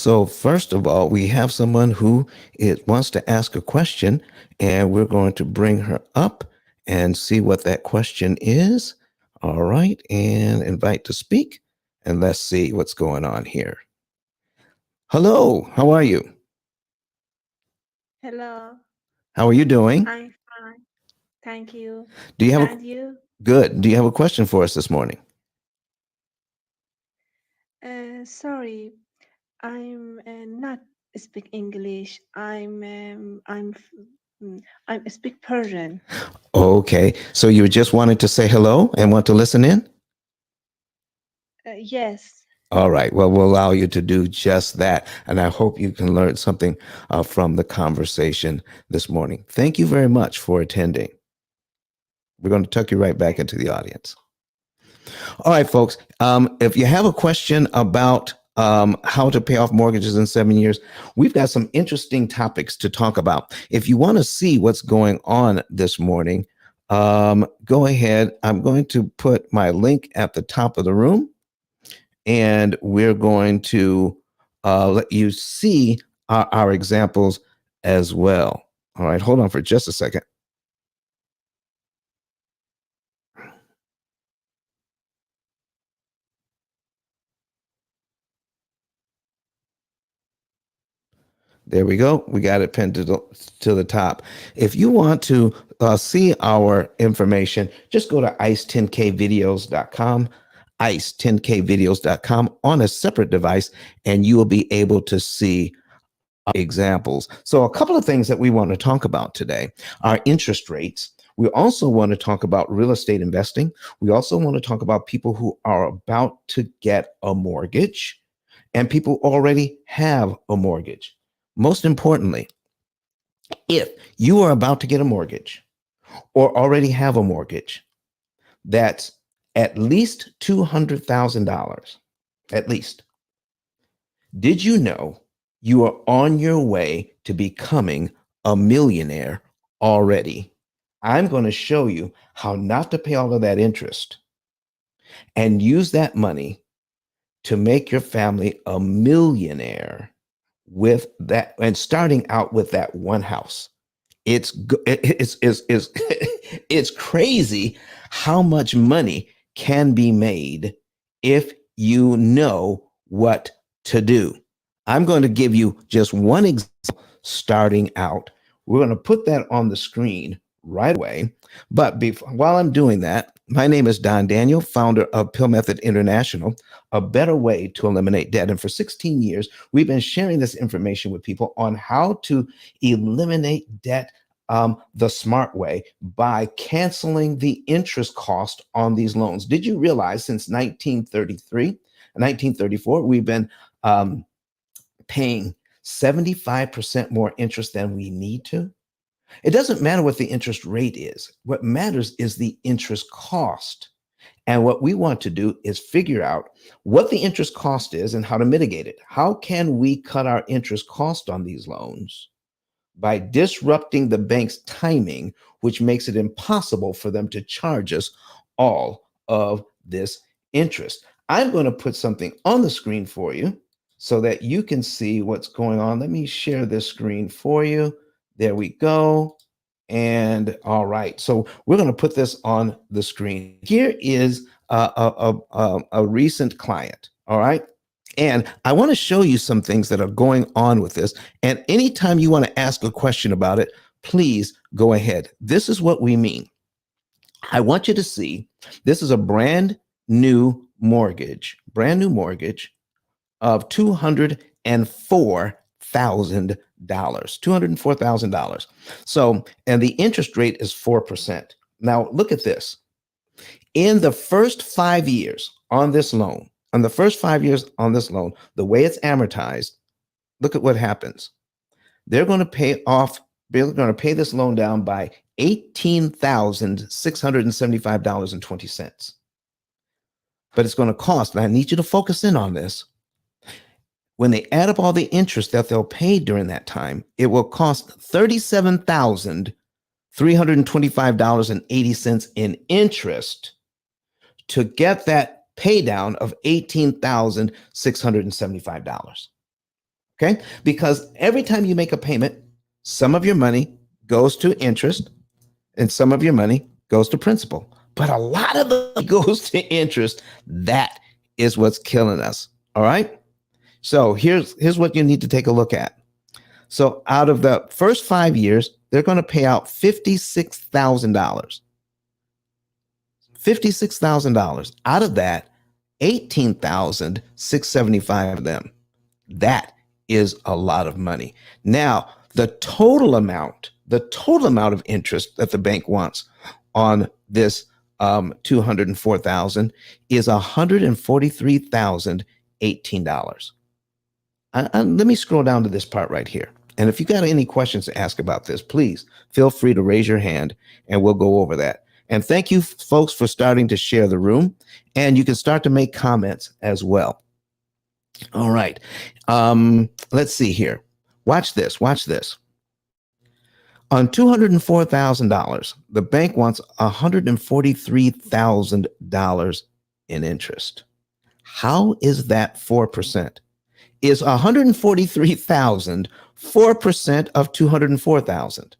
So first of all, we have someone who wants to ask a question, and we're going to bring her up and see what that question is. All right, and invite to speak, and let's see what's going on here. Hello, how are you? Hello, How are you doing? I'm fine. Thank you. Do you have a And you? good? Do you have a question for us this morning? Sorry, I'm not speak English. I'm speak Persian. Okay, so you just wanted to say hello and want to listen in? Yes. All right. Well, we'll allow you to do just that. And I hope you can learn something from the conversation this morning. Thank you very much for attending. We're going to tuck you right back Thank into the audience. All right, folks. If you have a question about how to pay off mortgages in 7 years, we've got some interesting topics to talk about. If you want to see what's going on this morning, go ahead. I'm going to put my link at the top of the room, and we're going to let you see our examples as well. All right, hold on for just a second. There we go. We got it pinned to the top. If you want to see our information, just go to ice10kvideos.com, ice10kvideos.com on a separate device, and you will be able to see examples. So, a couple of things that we want to talk about today are interest rates. We also want to talk about real estate investing. We also want to talk about people who are about to get a mortgage and people already have a mortgage. Most importantly, if you are about to get a mortgage or already have a mortgage that's at least $200,000, at least, did you know you are on your way to becoming a millionaire already? I'm going to show you how not to pay all of that interest and use that money to make your family a millionaire with that, and starting out with that one house. It's it's crazy how much money can be made if you know what to do. I'm going to give you just one example starting out. We're going to put that on the screen right away. But while I'm doing that, my name is Don Daniel, founder of Pill Method International, a better way to eliminate debt. And for 16 years, we've been sharing this information with people on how to eliminate debt the smart way by canceling the interest cost on these loans. Did you realize since 1933, 1934, we've been paying 75% more interest than we need to? It doesn't matter what the interest rate is. What matters is the interest cost. And what we want to do is figure out what the interest cost is and how to mitigate it. How can we cut our interest cost on these loans by disrupting the bank's timing, which makes it impossible for them to charge us all of this interest? I'm going to put something on the screen for you so that you can see what's going on. Let me share this screen for you. There we go. And all right, so we're going to put this on the screen. Here is a recent client. All right. And I want to show you some things that are going on with this. And anytime you want to ask a question about it, please go ahead. This is what we mean. I want you to see this is a brand new mortgage of $204,000. $204,000. So, and the interest rate is 4%. Now, look at this. In the first 5 years on this loan, the way it's amortized, look at what happens. They're going to pay this loan down by $18,675.20. But it's going to cost, and I need you to focus in on this. When they add up all the interest that they'll pay during that time, it will cost $37,325.80 in interest to get that pay down of $18,675. Okay. Because every time you make a payment, some of your money goes to interest and some of your money goes to principal. But a lot of the money goes to interest. That is what's killing us. All right. So here's what you need to take a look at. So out of the first 5 years, they're going to pay out $56,000. $56,000. Out of that, 18,675 of them. That is a lot of money. Now, the total amount of interest that the bank wants on this 204,000 is $143,018. Let me scroll down to this part right here. And if you got any questions to ask about this, please feel free to raise your hand and we'll go over that. And thank you, folks, for starting to share the room. And you can start to make comments as well. All right. Let's see here. Watch this. Watch this. On $204,000, the bank wants $143,000 in interest. How is that 4%? Is 143,000 4% of 204,000?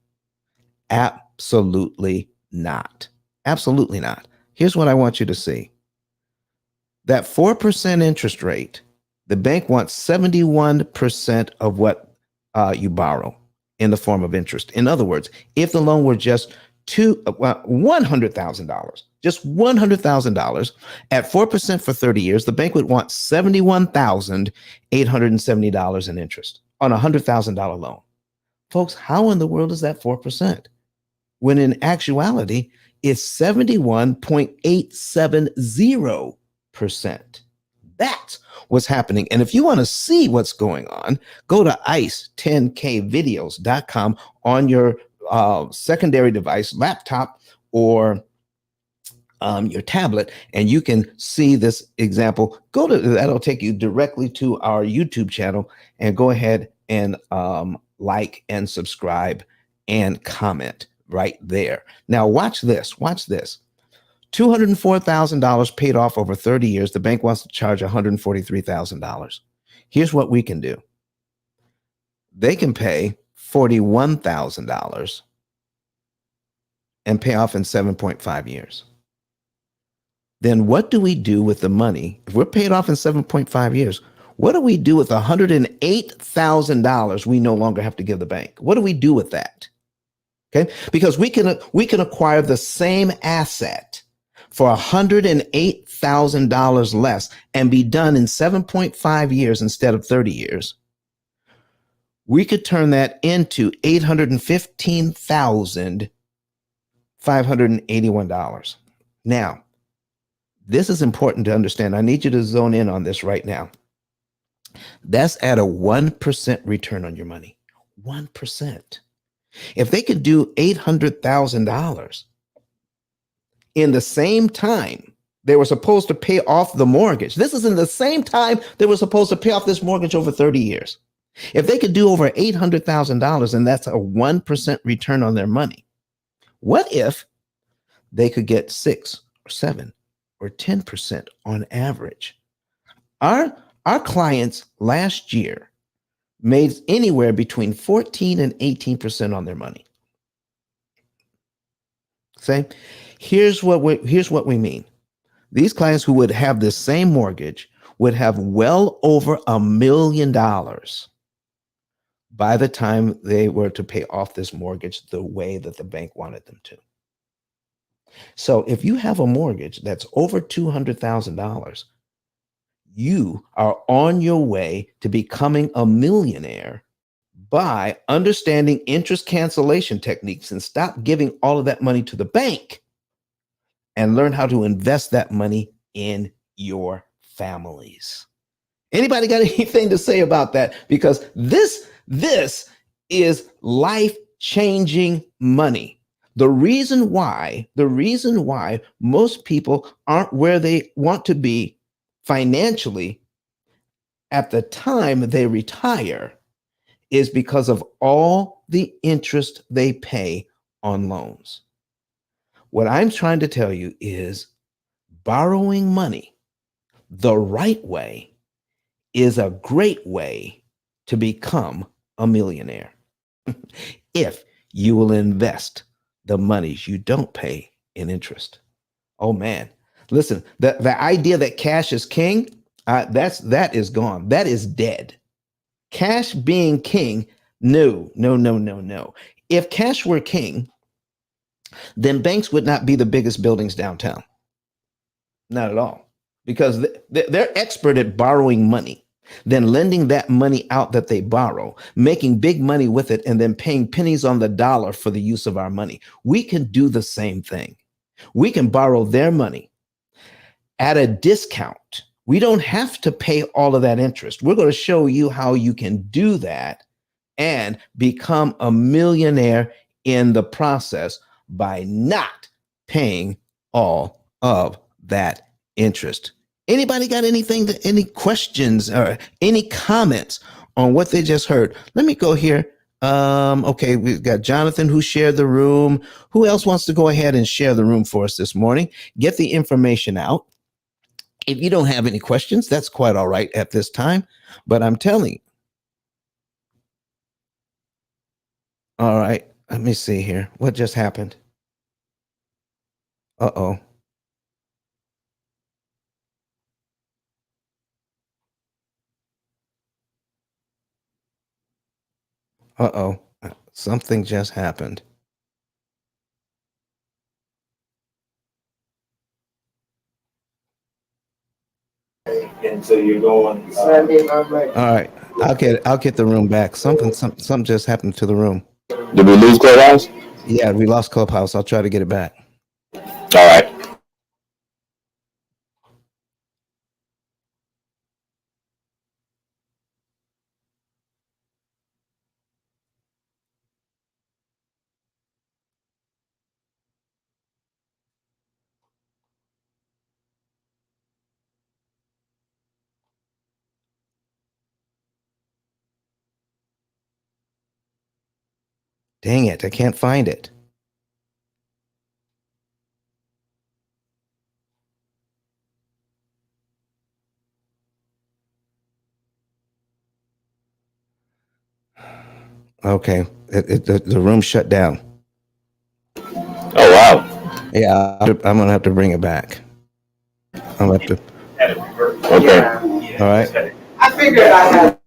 Absolutely not. Absolutely not. Here's what I want you to see. That 4% interest rate, the bank wants 71% of what you borrow in the form of interest. In other words, if the loan were just $100,000, just $100,000 at 4% for 30 years, the bank would want $71,870 in interest on a $100,000 loan. Folks, how in the world is that 4%? When in actuality, it's 71.870%. That's what's happening. And if you want to see what's going on, go to ice10kvideos.com on your secondary device, laptop, or your tablet, and you can see this example. That'll take you directly to our YouTube channel, and go ahead and like and subscribe and comment right there. Now watch this. Watch this. $204,000 paid off over 30 years. The bank wants to charge $143,000. Here's what we can do. They can pay $41,000 and pay off in 7.5 years. Then what do we do with the money? If we're paid off in 7.5 years, what do we do with $108,000 we no longer have to give the bank? What do we do with that? Okay, because we can acquire the same asset for $108,000 less and be done in 7.5 years instead of 30 years. We could turn that into $815,581. Now, this is important to understand. I need you to zone in on this right now. That's at a 1% return on your money. 1%. If they could do $800,000 in the same time they were supposed to pay off the mortgage, this is in the same time they were supposed to pay off this mortgage over 30 years. If they could do over $800,000 and that's a 1% return on their money, what if they could get 6 or 7 or 10% on average? Our clients last year made anywhere between 14 and 18% on their money. Say, here's what we mean. These clients who would have the same mortgage would have well over $1 million by the time they were to pay off this mortgage the way that the bank wanted them to. So if you have a mortgage that's over $200,000, you are on your way to becoming a millionaire by understanding interest cancellation techniques and stop giving all of that money to the bank and learn how to invest that money in your families. Anybody got anything to say about that? Because this is life-changing money. The reason why most people aren't where they want to be financially at the time they retire is because of all the interest they pay on loans. What I'm trying to tell you is borrowing money the right way is a great way to become a millionaire if you will invest the monies you don't pay in interest. Oh man, listen, the idea that cash is king, that is gone. That is dead. Cash being king, no, no, no, no, no. If cash were king, then banks would not be the biggest buildings downtown. Not at all, because they're expert at borrowing money, then lending that money out that they borrow, making big money with it, and then paying pennies on the dollar for the use of our money. We can do the same thing. We can borrow their money at a discount. We don't have to pay all of that interest. We're going to show you how you can do that and become a millionaire in the process by not paying all of that interest. Anybody got anything, any questions or any comments on what they just heard? Let me go here. Okay, we've got Jonathan who shared the room. Who else wants to go ahead and share the room for us this morning? Get the information out. If you don't have any questions, that's quite all right at this time. But I'm telling you. All right, let me see here. What just happened? Uh-oh. Uh-oh. Something just happened. And so you're going Sunday, Monday. All right. I'll get the room back. Something just happened to the room. Did we lose Clubhouse? Yeah, we lost Clubhouse. I'll try to get it back. All right. Dang it, I can't find it. Okay, the room shut down. Oh wow. Yeah, I'm gonna have to bring it back. I'm gonna have to. Okay. All right. I figured I had.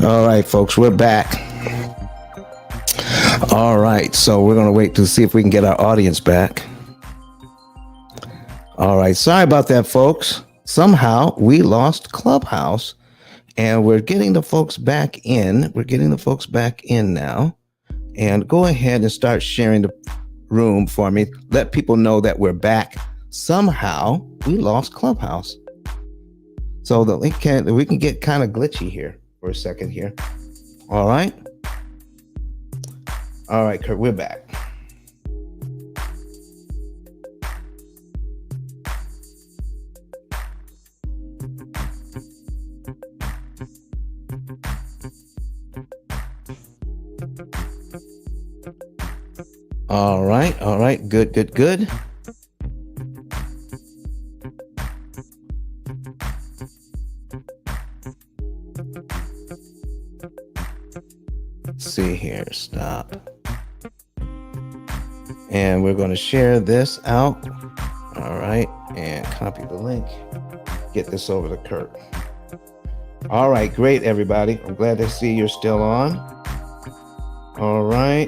All right, folks, we're back. All right, so we're going to wait to see if we can get our audience back. All right, sorry about that, folks. Somehow we lost Clubhouse, and we're getting the folks back in. We're getting the folks back in now. And go ahead and start sharing the room for me. Let people know that we're back. Somehow we lost Clubhouse. So that we can get kind of glitchy here for a second here. All right. All right, Kurt, we're back. All right, good. Let's see here, stop. And we're going to share this out. All right, and copy the link. Get this over to Kurt. All right, great, everybody. I'm glad to see you're still on. All right.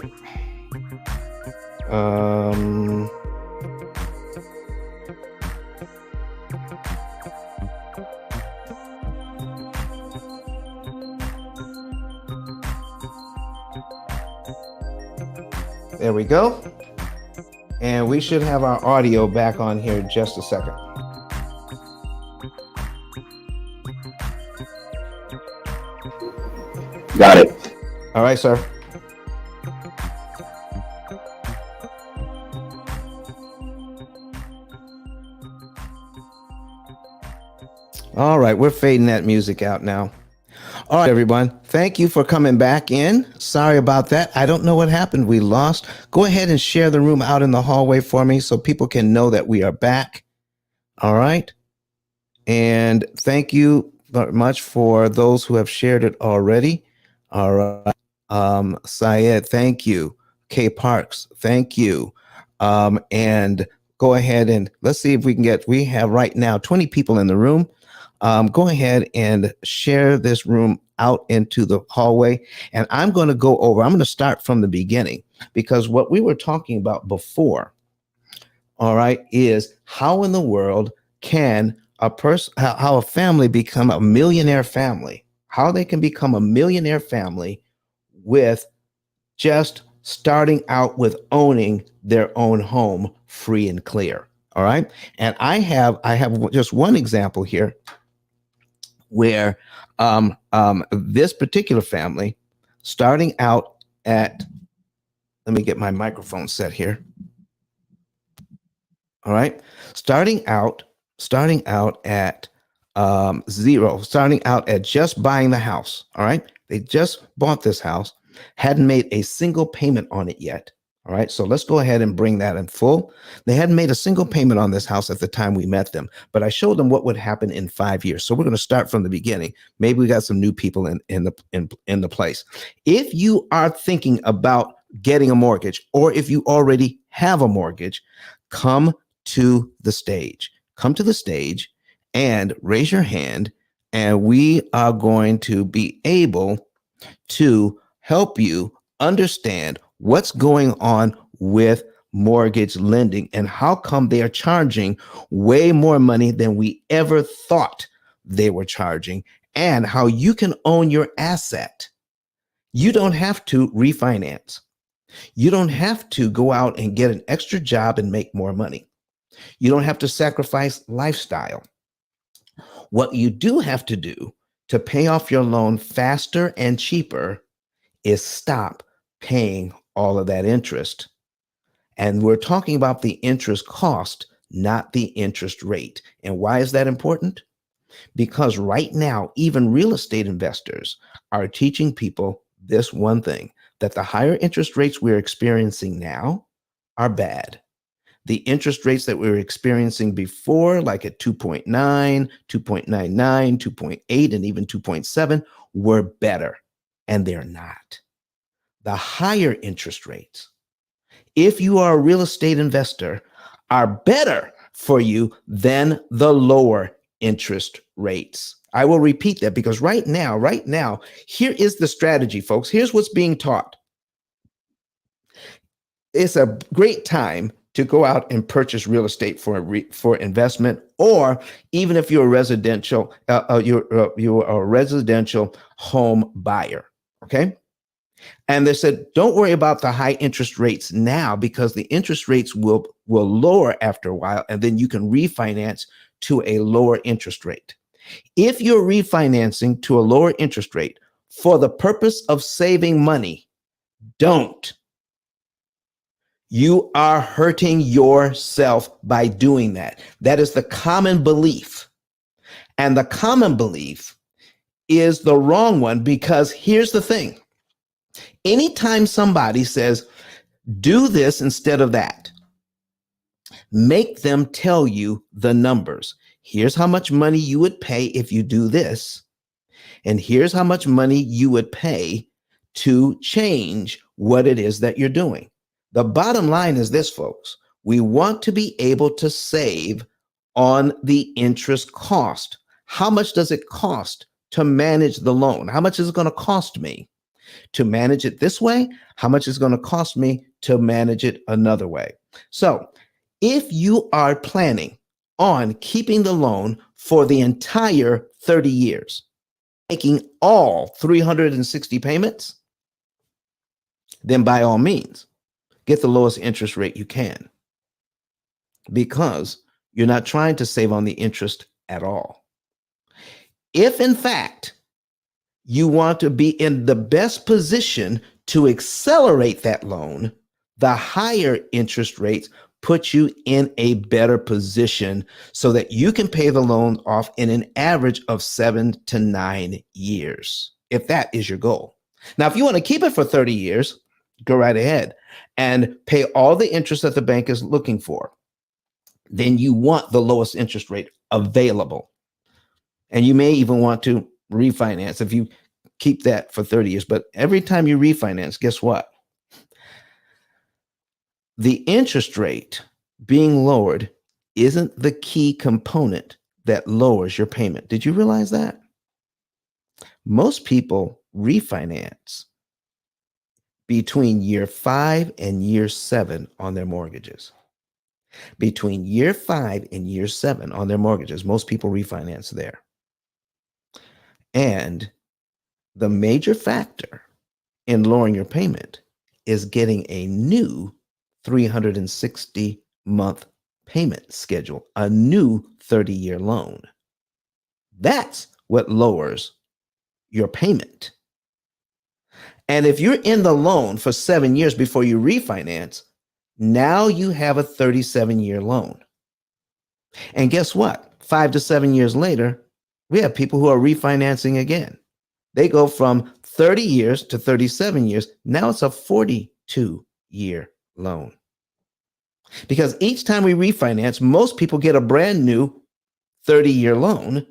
There we go. And we should have our audio back on here in just a second. Got it. All right, sir. All right, we're fading that music out now. All right, everyone. Thank you for coming back in. Sorry about that. I don't know what happened. We lost. Go ahead and share the room out in the hallway for me so people can know that we are back. All right. And thank you very much for those who have shared it already. All right. Syed, thank you. K Parks, thank you. And go ahead and let's see if we have right now 20 people in the room. Go ahead and share this room out into the hallway. And I'm going to start from the beginning, because what we were talking about before, all right, is how in the world can how a family become a millionaire family, how they can become a millionaire family with just starting out with owning their own home free and clear. All right. And I have just one example here where this particular family, starting out at, let me get my microphone set here. All right, starting out at zero, starting out at just buying the house. All right, they just bought this house, hadn't made a single payment on it yet. All right, so let's go ahead and bring that in full. They hadn't made a single payment on this house at the time we met them, but I showed them what would happen in 5 years. So we're going to start from the beginning. Maybe we got some new people in the place. If you are thinking about getting a mortgage, or if you already have a mortgage, come to the stage. Come to the stage and raise your hand, and we are going to be able to help you understand what's going on with mortgage lending and how come they are charging way more money than we ever thought they were charging, and how you can own your asset. You don't have to refinance. You don't have to go out and get an extra job and make more money. You don't have to sacrifice lifestyle. What you do have to do to pay off your loan faster and cheaper is stop paying all of that interest. And we're talking about the interest cost, not the interest rate. And why is that important? Because right now, even real estate investors are teaching people this one thing, that the higher interest rates we're experiencing now are bad. The interest rates that we were experiencing before, like at 2.9, 2.99, 2.8, and even 2.7, were better, and they're not. The higher interest rates, if you are a real estate investor, are better for you than the lower interest rates. I will repeat that because right now, here is the strategy, folks. Here's what's being taught. It's a great time to go out and purchase real estate for investment, or even if you're a residential, you're a residential home buyer. Okay. And they said, don't worry about the high interest rates now because the interest rates will lower after a while, and then you can refinance to a lower interest rate. If you're refinancing to a lower interest rate for the purpose of saving money, don't. You are hurting yourself by doing that. That is the common belief. And the common belief is the wrong one because here's the thing. Anytime somebody says, do this instead of that, make them tell you the numbers. Here's how much money you would pay if you do this. And here's how much money you would pay to change what it is that you're doing. The bottom line is this, folks. We want to be able to save on the interest cost. How much does it cost to manage the loan? How much is it going to cost me to manage it this way? How much is it going to cost me to manage it another way? So if you are planning on keeping the loan for the entire 30 years, making all 360 payments, then by all means, get the lowest interest rate you can, because you're not trying to save on the interest at all. If in fact you want to be in the best position to accelerate that loan, the higher interest rates put you in a better position so that you can pay the loan off in an average of 7 to 9 years, if that is your goal. Now, if you want to keep it for 30 years, go right ahead and pay all the interest that the bank is looking for. Then you want the lowest interest rate available. And you may even want to refinance if you keep that for 30 years. But every time you refinance, guess what? The interest rate being lowered isn't the key component that lowers your payment. Did you realize that? Most people refinance between year 5 and year 7 on their mortgages. Between year 5 and year 7 on their mortgages, most people refinance there. And the major factor in lowering your payment is getting a new 360-month payment schedule, a new 30-year loan. That's what lowers your payment. And if you're in the loan for 7 years before you refinance, now you have a 37-year loan. And guess what? 5 to 7 years later, we have people who are refinancing again. They go from 30 years to 37 years. Now it's a 42-year loan. Because each time we refinance, most people get a brand new 30-year loan,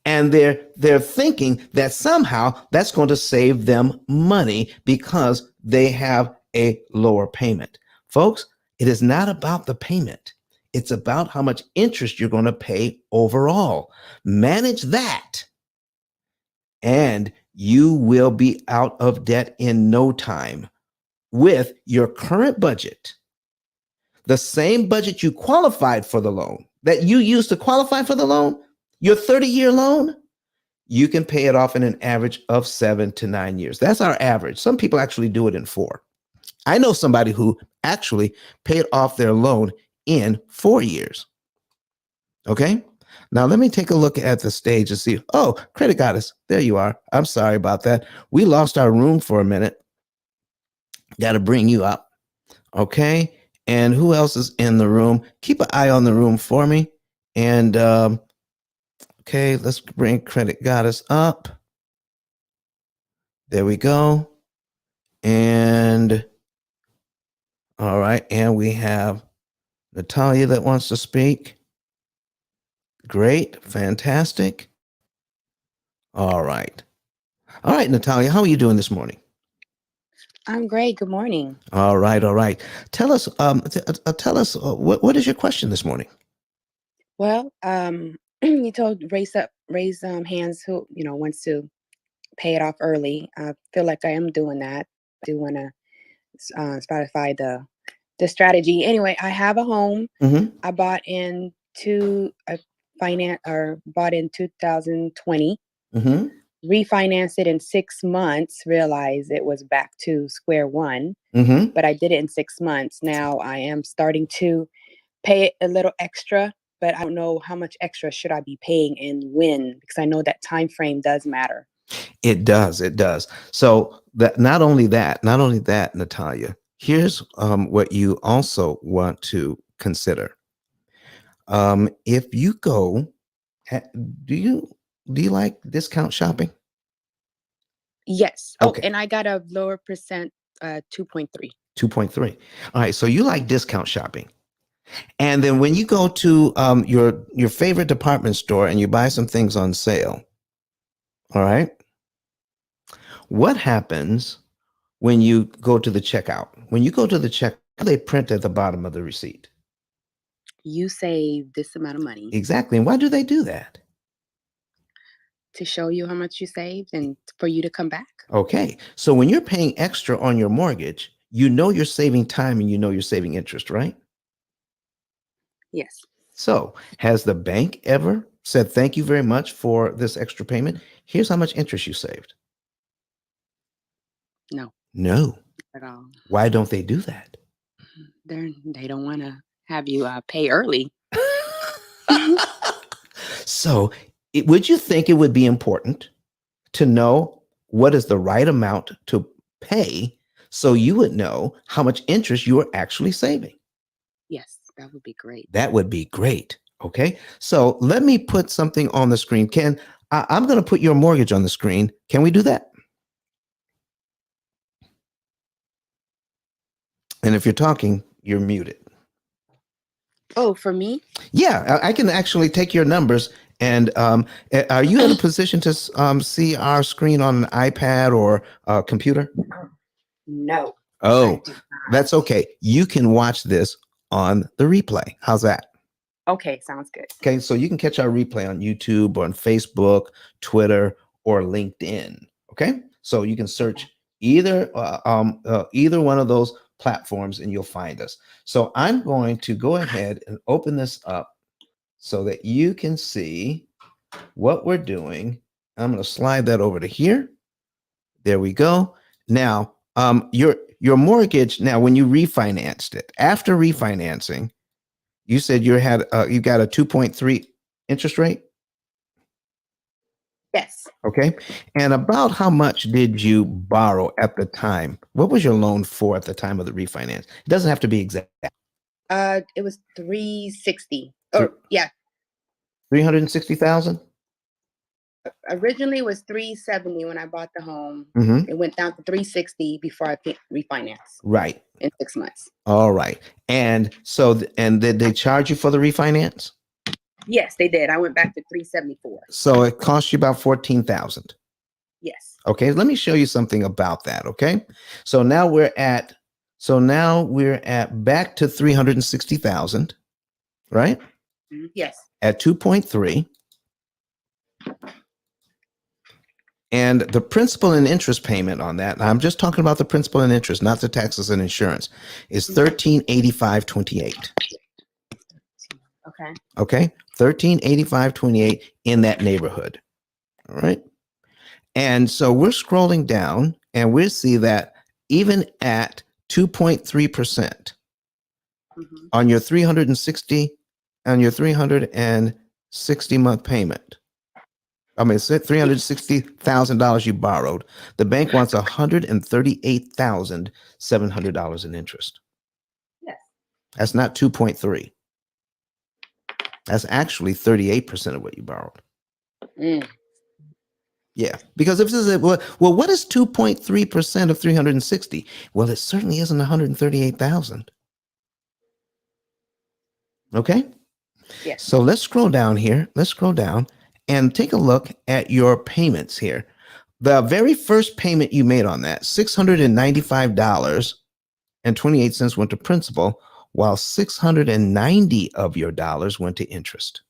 and they're thinking that somehow that's going to save them money because they have a lower payment. Folks, it is not about the payment. It's about how much interest you're going to pay overall. Manage that, and you will be out of debt in no time with your current budget. The same budget you qualified for the loan, that you used to qualify for the loan, your 30-year loan, you can pay it off in an average of 7 to 9 years. That's our average. Some people actually do it in 4. I know somebody who actually paid off their loan in 4 years. Okay. Now let me take a look at the stage and see. Oh, Credit Goddess, there you are. I'm sorry about that. We lost our room for a minute. Got to bring you up. Okay. And who else is in the room? Keep an eye on the room for me. And okay, let's bring Credit Goddess up. There we go. And all right. And we have Natalia that wants to speak. Great. Fantastic. All right. All right, Natalia, how are you doing this morning? I'm great. Good morning. All right. All right. Tell us, what is your question this morning? Well, you told raise hands who wants to pay it off early. I feel like I am doing that. I do want to Spotify the strategy. Anyway, I have a home. Mm-hmm. I bought in bought in 2020. Mm-hmm. Refinanced it in 6 months. Realized it was back to square one. Mm-hmm. But I did it in 6 months. Now I am starting to pay it a little extra, but I don't know how much extra should I be paying and when, because I know that time frame does matter. It does. It does. So that not only that, Natalia, here's what you also want to consider. If you go, do you like discount shopping? Yes. Oh, Okay. and I got a lower percent, 2.3. 2.3. All right. So you like discount shopping. And then when you go to your favorite department store and you buy some things on sale, all right, what happens when you go to the checkout? When you go to the checkout, they print at the bottom of the receipt. You save this amount of money Exactly. And why do they do that? to show you how much you saved and for you to come back. Okay. So when you're paying extra on your mortgage, you know you're saving time and you know you're saving interest, right? Yes. So has the bank ever said, thank you very much for this extra payment? Here's how much interest you saved. No, No. at all. Why don't they do that? They don't want to have you pay early. So would you think it would be important to know what is the right amount to pay so you would know how much interest you are actually saving? Yes, that would be great. That would be great. Okay. So let me put something on the screen. I'm going to put your mortgage on the screen. Can we do that? And if you're talking, you're muted. Oh, for me? Yeah, I can actually take your numbers. And are you in a position to see our screen on an iPad or a computer? No. Oh, that's okay. You can watch this on the replay. How's that? Okay, sounds good. Okay, so you can catch our replay on YouTube, on Facebook, Twitter, or LinkedIn. Okay, so you can search either one of those platforms and you'll find us. So I'm going to go ahead and open this up so that you can see what we're doing. I'm going to slide that over to here. There we go. Now, your mortgage. Now, when you refinanced it, after refinancing, you said you got a 2.3 interest rate. Yes. Okay. And about how much did you borrow at the time? What was your loan for at the time of the refinance? It doesn't have to be exact. It was 360. Or yeah, 360,000. originally it was 370 when I bought the home. Mm-hmm. It went down to 360 before I refinanced. Right. In 6 months. All right. And so, and did they charge you for the refinance? Yes, they did. I went back to 374. So it cost you about 14,000. Yes. Okay. Let me show you something about that. Okay. So now we're at back to 360,000, right? Yes. At 2.3. And the principal and interest payment on that, I'm just talking about the principal and interest, not the taxes and insurance, is $1,385.28. Okay. Okay, $1,385.28 in that neighborhood. All right. And so we're scrolling down and we see that even at 2.3% on your 360 month payment, I mean, it's $360,000 you borrowed. The bank wants $138,700 in interest. Yes. That's not 2.3. That's actually 38% of what you borrowed. Mm. Yeah, because if this is well, what is 2.3% of 360? Well, it certainly isn't 138,000. Okay. Yes. So let's scroll down here. Let's scroll down and take a look at your payments here. The very first payment you made on that, $695.28 went to principal, while 690 of your dollars went to interest.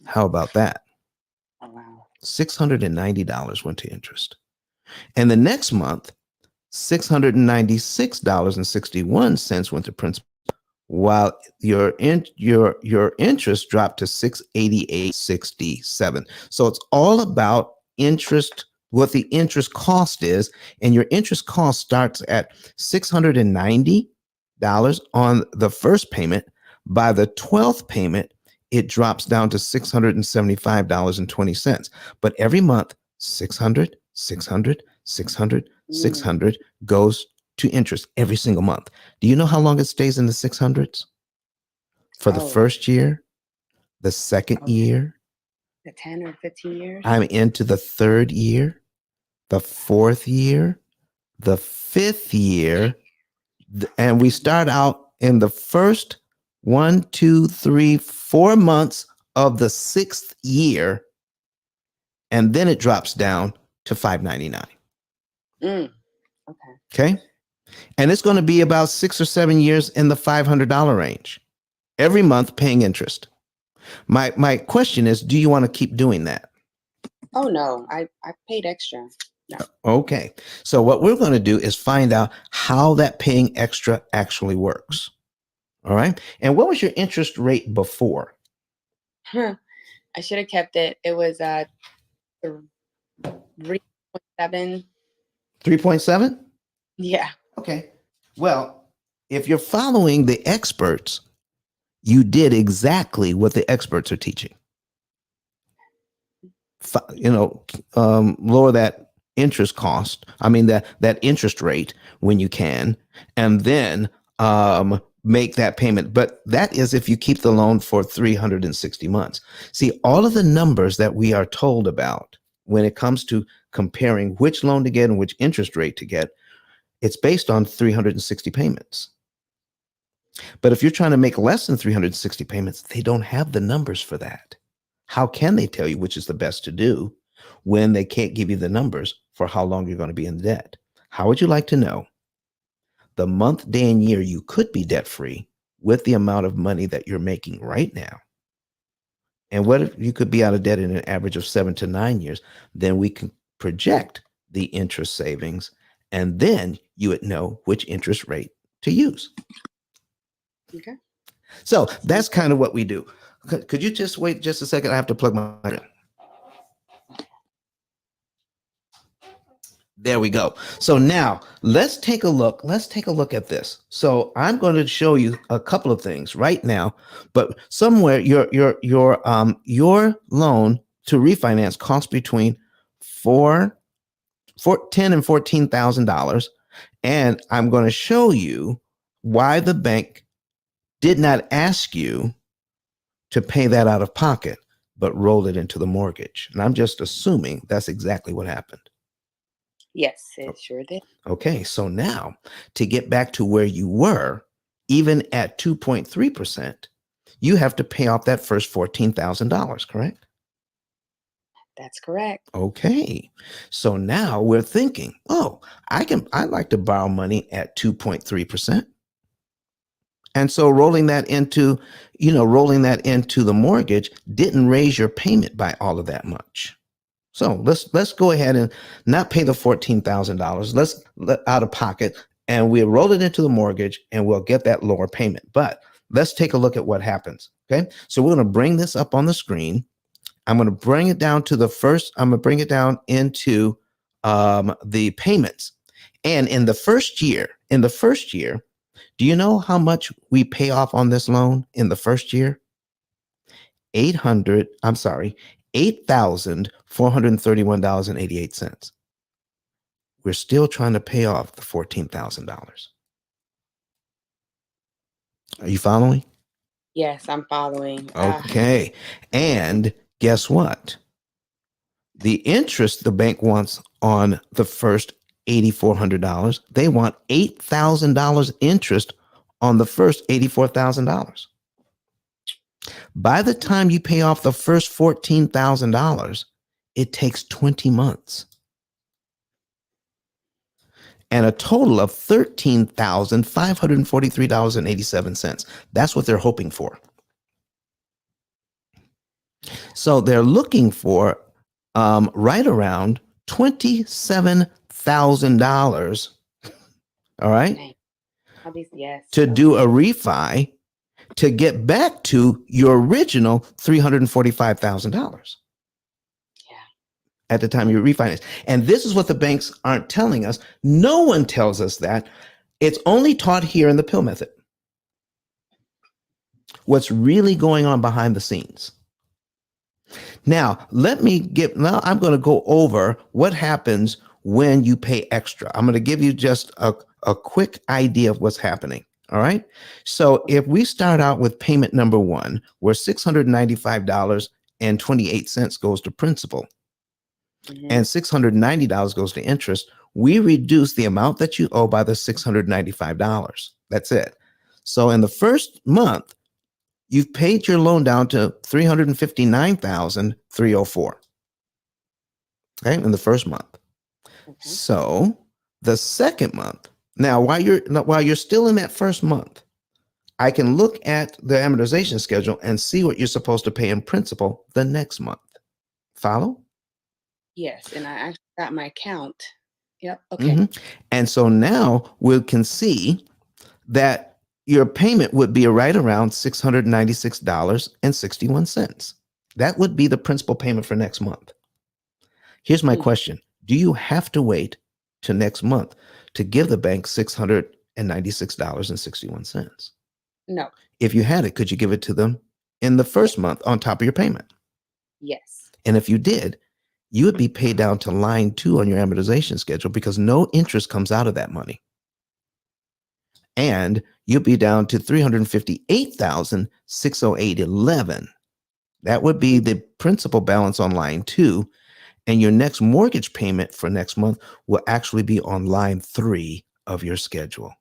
How about that? $690 went to interest. And the next month, $696.61 went to principal, while your interest dropped to $688.67. So it's all about interest, what the interest cost is, and your interest cost starts at $690 on the first payment. By the 12th payment, it drops down to $675.20. But every month, 600, 600, 600, 600 goes to interest every single month. Do you know how long it stays in the 600s? For the first year, the second year, the 10 or 15 years. I'm into the third year, the fourth year, the fifth year, and we start out in the first 1, 2, 3, 4 months of the sixth year, and then it drops down to $599. Okay. And it's going to be about 6 or 7 years in the $500 range, every month paying interest. My question is, do you want to keep doing that? Oh no, I paid extra. No. Okay. So what we're going to do is find out how that paying extra actually works. All right. And what was your interest rate before? I should have kept it. It was 3.7. 3.7? Yeah. Okay. Well, if you're following the experts, you did exactly what the experts are teaching. Lower that interest cost. I mean, that interest rate when you can, and then make that payment. But that is if you keep the loan for 360 months. See, all of the numbers that we are told about when it comes to comparing which loan to get and which interest rate to get, it's based on 360 payments. But if you're trying to make less than 360 payments, they don't have the numbers for that. How can they tell you which is the best to do when they can't give you the numbers for how long you're going to be in debt? How would you like to know the month, day, and year you could be debt-free with the amount of money that you're making right now? And what if you could be out of debt in an average of 7 to 9 years? Then we can project the interest savings, and then you would know which interest rate to use. Okay. So that's kind of what we do. Could you just wait just a second? I have to plug my in. There we go. So now let's take a look. Let's take a look at this. So I'm going to show you a couple of things right now, but somewhere your loan to refinance costs between $10,000 and $14,000, and I'm going to show you why the bank did not ask you to pay that out of pocket, but roll it into the mortgage. And I'm just assuming that's exactly what happened. Yes, it sure did. Okay, so now to get back to where you were, even at 2.3%, you have to pay off that first $14,000, correct? That's correct. Okay, so now we're thinking, I'd like to borrow money at 2.3%. And so rolling that into the mortgage didn't raise your payment by all of that much. So let's go ahead and not pay the $14,000. Let's out of pocket, and we'll roll it into the mortgage, and we'll get that lower payment. But let's take a look at what happens. Okay, so we're going to bring this up on the screen. I'm going to bring it down to the first. I'm going to bring it down into the payments. And in the first year, do you know how much we pay off on this loan in the first year? $8,431.88. We're still trying to pay off the $14,000. Are you following? Yes, I'm following. Okay. And guess what? The interest the bank wants on the first $8,400, they want $8,000 interest on the first $84,000. By the time you pay off the first $14,000, it takes 20 months. And a total of $13,543.87. That's what they're hoping for. So they're looking for right around $27,000. All right. Dang. Yes. To do a refi to get back to your original $345,000 Yeah. at the time you refinance. And this is what the banks aren't telling us. No one tells us that. It's only taught here in the P.I.L.L method. What's really going on behind the scenes. Now, I'm going to go over what happens when you pay extra. I'm going to give you just a quick idea of what's happening. All right. So if we start out with payment number one, where $695.28 goes to principal and $690 goes to interest, we reduce the amount that you owe by the $695. That's it. So in the first month, you've paid your loan down to $359,304. Okay, in the first month. Okay. So the second month, now while you're still in that first month, I can look at the amortization schedule and see what you're supposed to pay in principal the next month. Follow? Yes, and I actually got my account. Yep. Okay. And so now we can see that your payment would be right around $696.61. That would be the principal payment for next month. Here's my question. Do you have to wait to next month to give the bank $696.61? No. If you had it, could you give it to them in the first month on top of your payment? Yes. And if you did, you would be paid down to line 2 on your amortization schedule because no interest comes out of that money. And you'll be down to $358,608.11. That would be the principal balance on line 2. And your next mortgage payment for next month will actually be on line 3 of your schedule.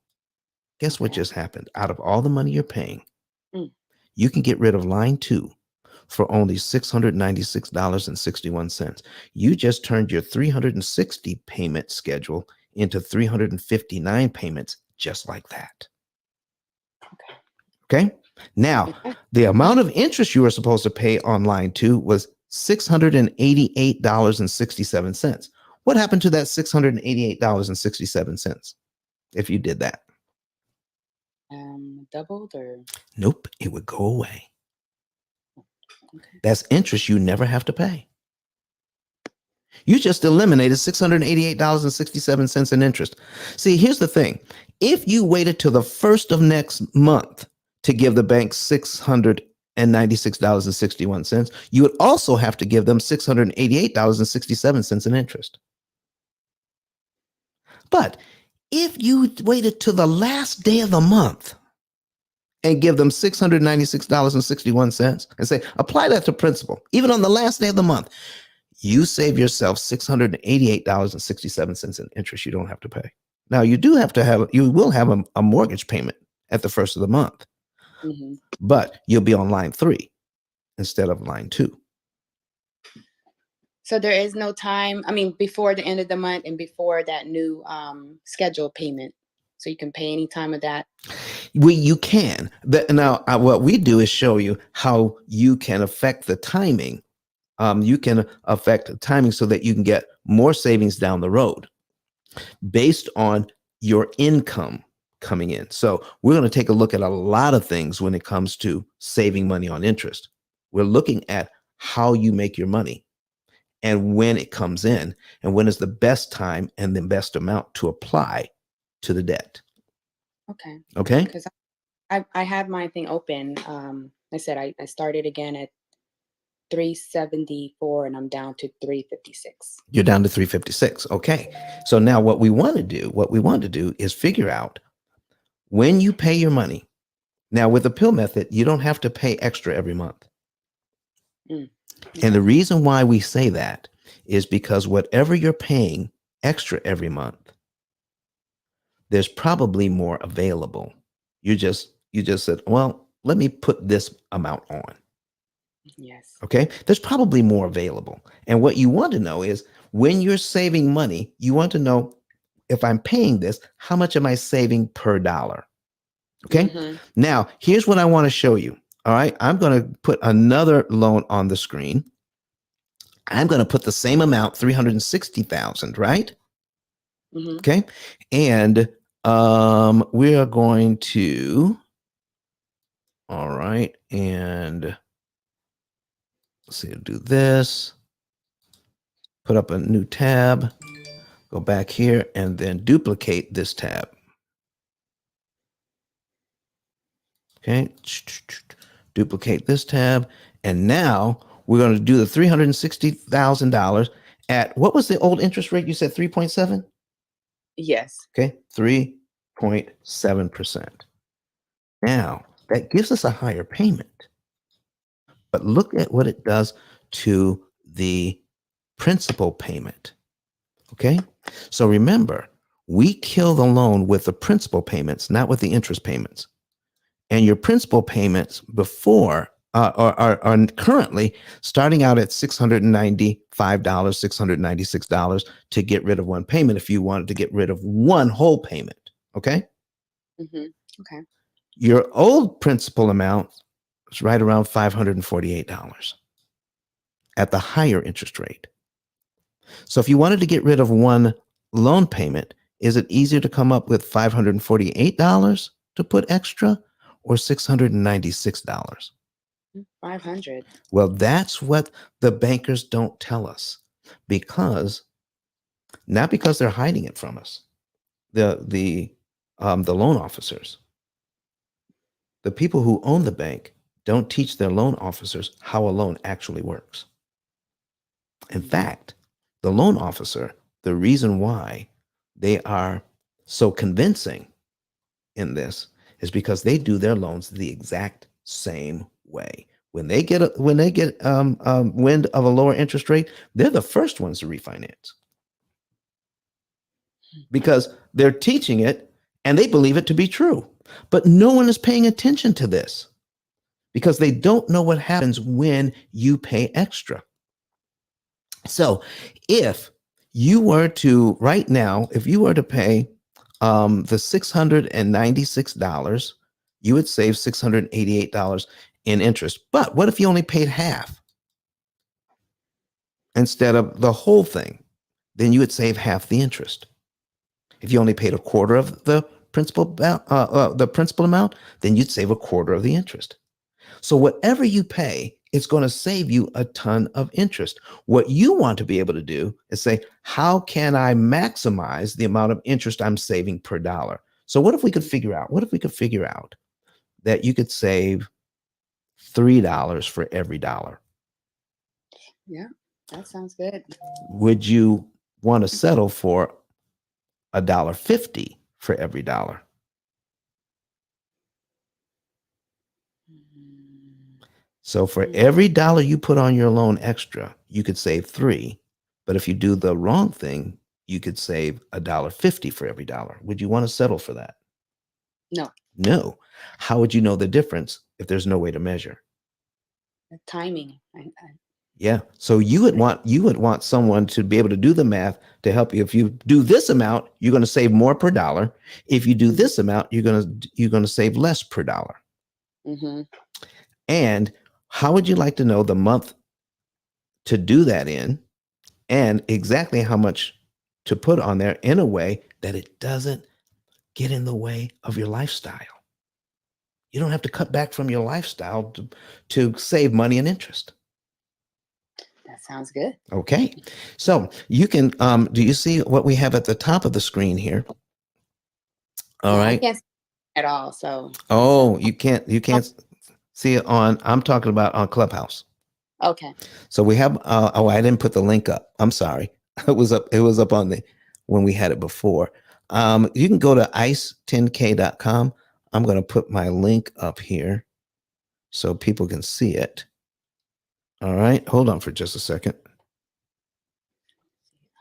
Guess what just happened? Out of all the money you're paying, you can get rid of line 2 for only $696.61. You just turned your 360 payment schedule into 359 payments just like that. Okay. Now, the amount of interest you were supposed to pay on line 2 was $688.67. What happened to that $688.67 if you did that? Doubled or? Nope, it would go away. That's interest you never have to pay. You just eliminated $688.67 in interest. See, here's the thing. If you waited till the first of next month to give the bank $696.61, you would also have to give them $688.67 in interest. But if you waited to the last day of the month and give them $696.61 and say, apply that to principal, even on the last day of the month, you save yourself $688.67 in interest you don't have to pay. Now, you will have a mortgage payment at the first of the month, but you'll be on line 3 instead of line 2. So there is no time, before the end of the month and before that new scheduled payment. So you can pay any time of that? You can. Now, what we do is show you how you can affect the timing. You can affect the timing so that you can get more savings down the road based on your income coming in. So we're going to take a look at a lot of things when it comes to saving money on interest. We're looking at how you make your money and when it comes in and when is the best time and the best amount to apply to the debt. Okay. Okay. Because I had my thing open. I said I started again at 374 and I'm down to 356. You're down to 356. Okay. So now what we want to do is figure out when you pay your money. Now with the P.I.L.L method, you don't have to pay extra every month. And the reason why we say that is because whatever you're paying extra every month, there's probably more available. You just said, well, let me put this amount on. Yes. Okay. There's probably more available. And what you want to know is when you're saving money, you want to know if I'm paying this, how much am I saving per dollar? Okay. Now, here's what I want to show you. All right. I'm going to put another loan on the screen. I'm going to put the same amount, 360,000, right? Mm-hmm. Okay. And we are going to, all right. And let's see, do this, put up a new tab, go back here, and then duplicate this tab. Okay. Duplicate this tab. And now we're going to do the $360,000 at, what was the old interest rate? You said 3.7? Yes. Okay. 3.7%. Now that gives us a higher payment. But look at what it does to the principal payment. Okay. So remember, we kill the loan with the principal payments, not with the interest payments. And your principal payments before are currently starting out at $695, $696 to get rid of one payment if you wanted to get rid of one whole payment. Okay. Mm-hmm. Okay. Your old principal amount is right around $548 at the higher interest rate. So if you wanted to get rid of one loan payment, is it easier to come up with $548 to put extra or $696? 500. Well, that's what the bankers don't tell us, because not because they're hiding it from us. The loan officers, the people who own the bank, don't teach their loan officers how a loan actually works. In fact, the loan officer, the reason why they are so convincing in this is because they do their loans the exact same way. When they get wind of a lower interest rate, they're the first ones to refinance because they're teaching it and they believe it to be true. But no one is paying attention to this because they don't know what happens when you pay extra. So if you were to right now, if you were to pay the $696, you would save $688 in interest. But what if you only paid half instead of the whole thing? Then you would save half the interest. If you only paid a quarter of the principal amount, then you'd save a quarter of the interest. So whatever you pay, it's going to save you a ton of interest. What you want to be able to do is say, how can I maximize the amount of interest I'm saving per dollar? So what if we could figure out, that you could save $3 for every dollar? Yeah, that sounds good. Would you want to settle for $1.50 for every dollar? So for every dollar you put on your loan extra, you could save 3. But if you do the wrong thing, you could save $1.50 for every dollar. Would you want to settle for that? No. No. How would you know the difference if there's no way to measure? The timing. Yeah. So you would want someone to be able to do the math to help you. If you do this amount, you're going to save more per dollar. If you do this amount, you're going to save less per dollar. Mm-hmm. And how would you like to know the month to do that in and exactly how much to put on there in a way that it doesn't get in the way of your lifestyle? You don't have to cut back from your lifestyle to save money and interest. That sounds good. Okay. So you can, do you see what we have at the top of the screen here? All right. I can't see at all. So. Oh, you can't see it I'm talking about on Clubhouse. Okay. So we have, I didn't put the link up. I'm sorry. It was up on when we had it before. You can go to ice10k.com. I'm going to put my link up here so people can see it. All right. Hold on for just a second.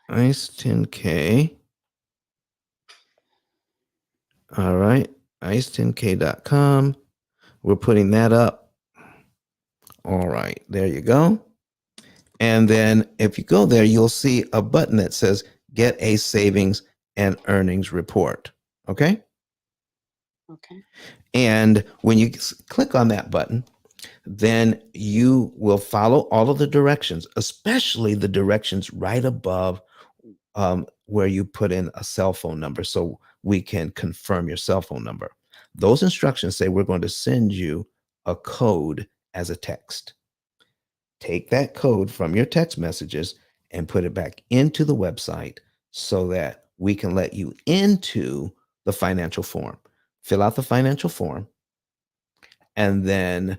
Ice10k. All right. Ice10k.com. We're putting that up. All right. There you go. And then if you go there, you'll see a button that says Get a Savings and Earnings Report. Okay. Okay. And when you click on that button, then you will follow all of the directions, especially the directions right above where you put in a cell phone number so we can confirm your cell phone number. Those instructions say we're going to send you a code as a text. Take that code from your text messages and put it back into the website so that we can let you into the financial form. Fill out the financial form, and then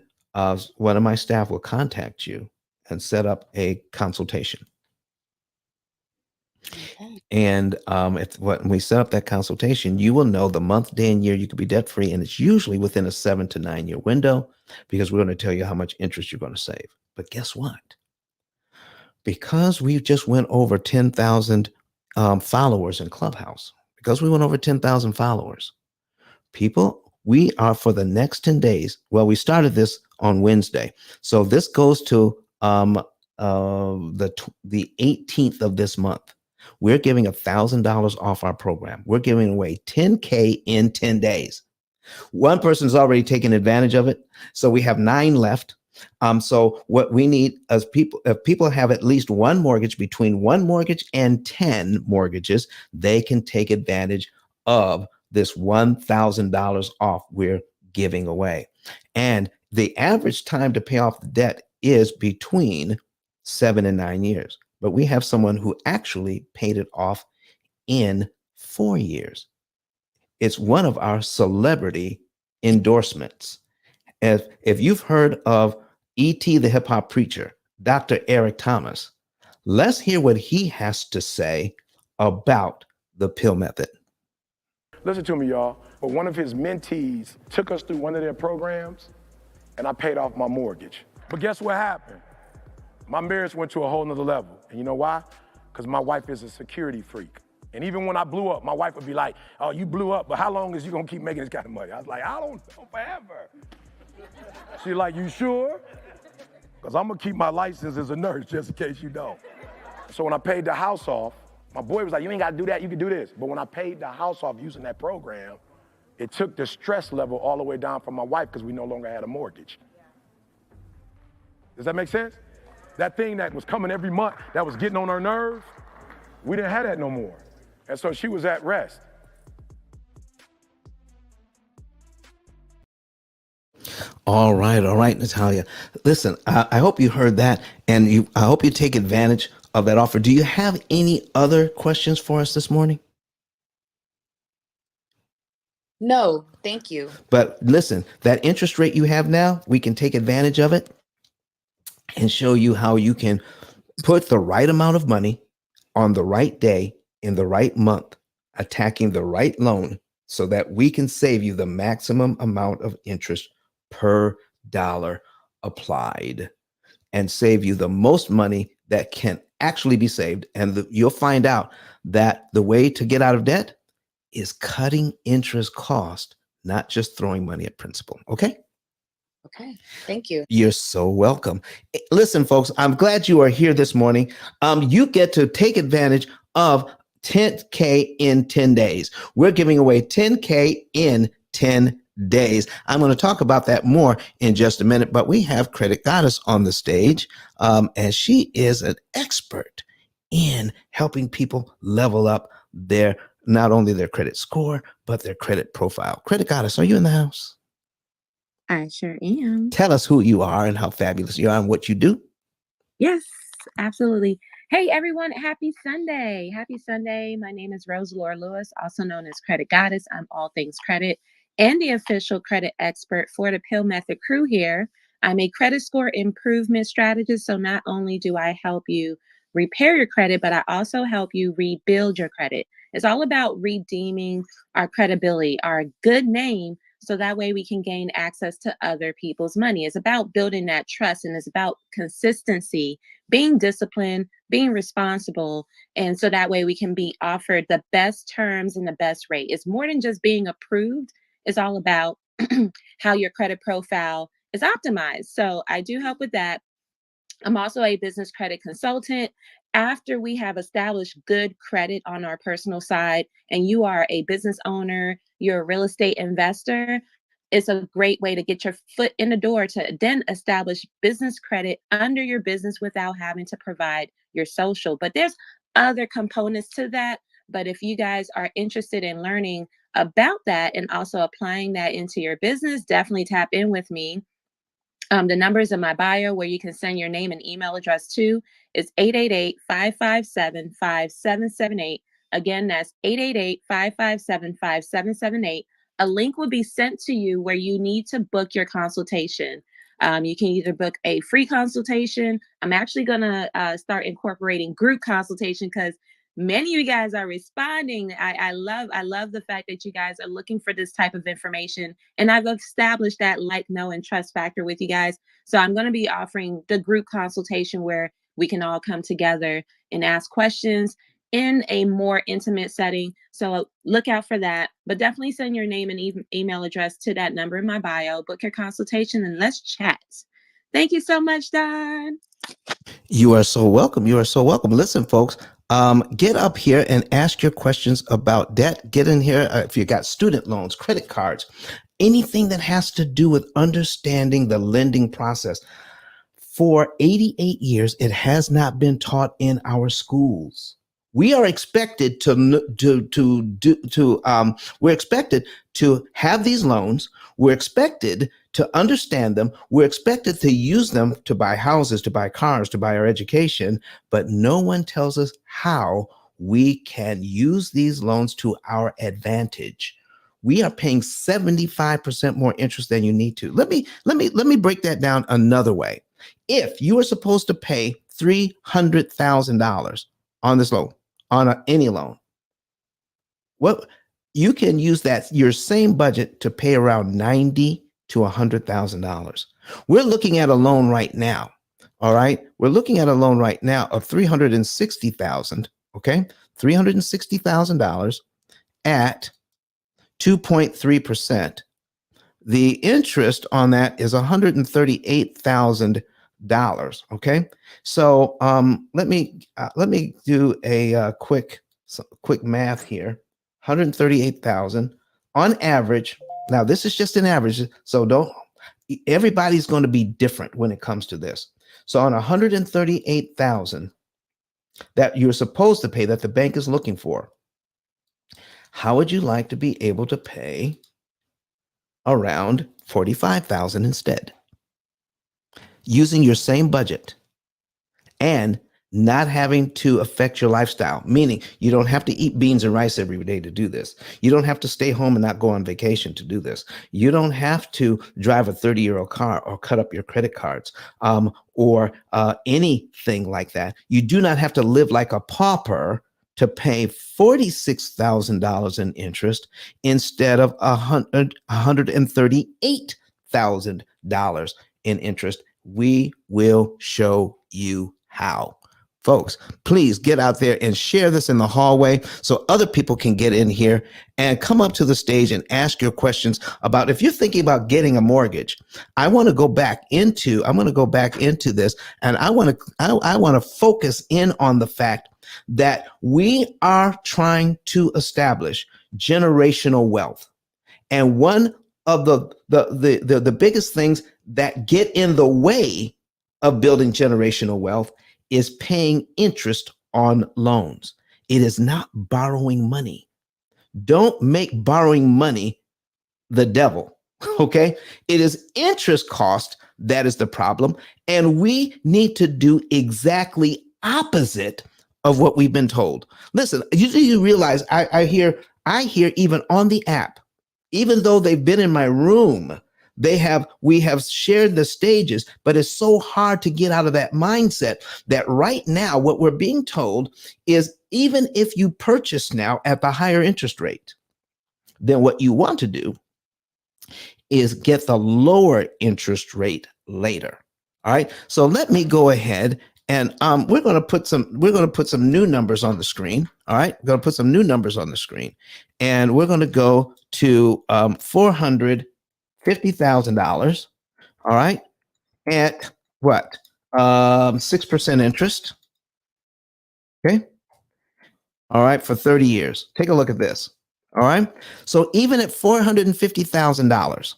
one of my staff will contact you and set up a consultation. Okay. And when we set up that consultation, you will know the month, day, and year you could be debt free. And it's usually within a 7 to 9 year window, because we're going to tell you how much interest you're going to save. But guess what? Because we just went over 10,000 followers in Clubhouse, because we went over 10,000 followers, we are, for the next 10 days. Well, we started this on Wednesday. So this goes to the 18th of this month. We're giving $1,000 off our program. We're giving away 10K in 10 days. One person's already taken advantage of it. So we have 9 left. So what we need is if people have at least one mortgage, between one mortgage and 10 mortgages, they can take advantage of this $1,000 off we're giving away. And the average time to pay off the debt is between 7 and 9 years. But we have someone who actually paid it off in 4 years. It's one of our celebrity endorsements. If you've heard of E.T. the hip hop preacher, Dr. Eric Thomas, let's hear what he has to say about the P.I.L.L method. Listen to me, y'all. But one of his mentees took us through one of their programs, and I paid off my mortgage. But guess what happened? My marriage went to a whole nother level. And you know why? Because my wife is a security freak. And even when I blew up, my wife would be like, oh, you blew up, but how long is you gonna keep making this kind of money? I was like, I don't know, forever. She's like, you sure? Because I'm gonna keep my license as a nurse just in case you don't. So when I paid the house off, my boy was like, you ain't gotta do that, you can do this. But when I paid the house off using that program, it took the stress level all the way down for my wife because we no longer had a mortgage. Does that make sense? That thing that was coming every month, that was getting on her nerves, we didn't have that no more. And so she was at rest. All right, Natalia. Listen, I hope you heard that, and I hope you take advantage of that offer. Do you have any other questions for us this morning? No, thank you. But listen, that interest rate you have now, we can take advantage of it and show you how you can put the right amount of money on the right day in the right month, attacking the right loan, so that we can save you the maximum amount of interest per dollar applied, and save you the most money that can actually be saved. And you'll find out that the way to get out of debt is cutting interest cost, not just throwing money at principal. Okay? Okay, thank you. You're so welcome. Listen, folks, I'm glad you are here this morning. You get to take advantage of 10K in 10 days. We're giving away 10K in 10 days. I'm going to talk about that more in just a minute, but we have Credit Goddess on the stage, and she is an expert in helping people level up not only their credit score, but their credit profile. Credit Goddess, are you in the house? I sure am. Tell us who you are and how fabulous you are and what you do. Yes, absolutely. Hey, everyone. Happy Sunday. Happy Sunday. My name is Rose Laura Lewis, also known as Credit Goddess. I'm all things credit and the official credit expert for the P.I.L.L Method crew here. I'm a credit score improvement strategist. So not only do I help you repair your credit, but I also help you rebuild your credit. It's all about redeeming our credibility, our good name, so that way we can gain access to other people's money. It's about building that trust, and it's about consistency, being disciplined, being responsible. And so that way we can be offered the best terms and the best rate. It's more than just being approved. It's all about how your credit profile is optimized. So I do help with that. I'm also a business credit consultant. After we have established good credit on our personal side, and you are a business owner, you're a real estate investor, it's a great way to get your foot in the door to then establish business credit under your business without having to provide your social. But there's other components to that. But if you guys are interested in learning about that and also applying that into your business, definitely tap in with me. The numbers in my bio where you can send your name and email address to is 888-557-5778. Again, that's 888-557-5778. A link will be sent to you where you need to book your consultation. You can either book a free consultation. I'm actually going to start incorporating group consultation because many of you guys are responding. I love the fact that you guys are looking for this type of information, and I've established that like, know, and trust factor with you guys. So I'm going to be offering the group consultation where we can all come together and ask questions in a more intimate setting. So look out for that, but definitely send your name and email address to that number in my bio, book your consultation, and let's chat. Thank you so much, Don. You are so welcome. You are so welcome. Listen, folks, get up here and ask your questions about debt. Get in here if you got student loans, credit cards, anything that has to do with understanding the lending process. For 88 years, it has not been taught in our schools. We are expected we're expected to have these loans. We're expected to understand them. We're expected to use them to buy houses, to buy cars, to buy our education, but no one tells us how we can use these loans to our advantage. We are paying 75% more interest than you need to. Let me break that down another way. If you are supposed to pay $300,000 on this loan, on any loan, what you can use that your same budget to pay around $90,000 to $100,000. We're looking at a loan right now. All right, we're looking at a loan right now of $360,000. Okay, $360,000 at 2.3%. The interest on that is $138,000. Okay, so let me do a quick math here. 138,000 on average. Now this is just an average, so don't. Everybody's going to be different when it comes to this. So on 138,000 that you're supposed to pay, that the bank is looking for, how would you like to be able to pay around 45,000 instead, using your same budget and not having to affect your lifestyle? Meaning you don't have to eat beans and rice every day to do this. You don't have to stay home and not go on vacation to do this. You don't have to drive a 30-year-old car or cut up your credit cards or anything like that. You do not have to live like a pauper to pay $46,000 in interest instead of $138,000 in interest. We will show you how. Folks, please get out there and share this in the hallway so other people can get in here and come up to the stage and ask your questions about if you're thinking about getting a mortgage. I want to go back into this, and I want to focus in on the fact that we are trying to establish generational wealth. And one of the biggest things that get in the way of building generational wealth is paying interest on loans. It is not borrowing money. Don't make borrowing money the devil. Okay. It is interest cost that is the problem. And we need to do exactly opposite of what we've been told. Listen, you realize I hear even on the app, even though they've been in my room, we have shared the stages, but it's so hard to get out of that mindset that right now what we're being told is even if you purchase now at the higher interest rate, then what you want to do is get the lower interest rate later. All right. So let me go ahead and we're going to put some new numbers on the screen. All right. We're going to put some new numbers on the screen, and we're going to go to $450,000. All right. At what? 6% interest. Okay. All right. For 30 years. Take a look at this. All right. So even at $450,000,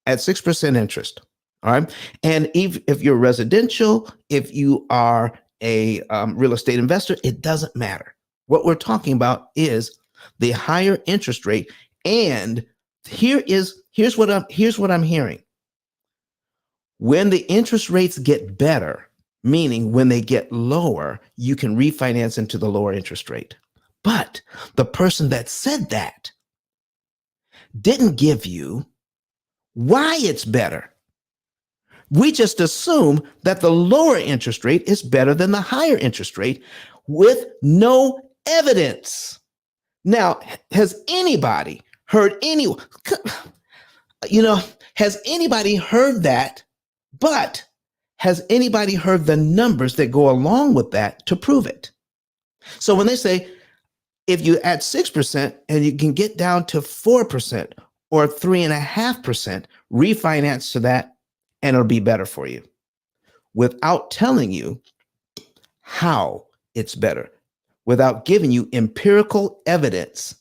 at 6% interest. All right. And if you're residential, if you are a real estate investor, it doesn't matter. What we're talking about is the higher interest rate. And here's what I'm hearing. When the interest rates get better, meaning when they get lower, you can refinance into the lower interest rate. But the person that said that didn't give you why it's better. We just assume that the lower interest rate is better than the higher interest rate with no evidence. Now, has anybody heard has anybody heard that? But has anybody heard the numbers that go along with that to prove it? So when they say, if you add 6% and you can get down to 4% or 3.5%, refinance to that and it'll be better for you, without telling you how it's better, without giving you empirical evidence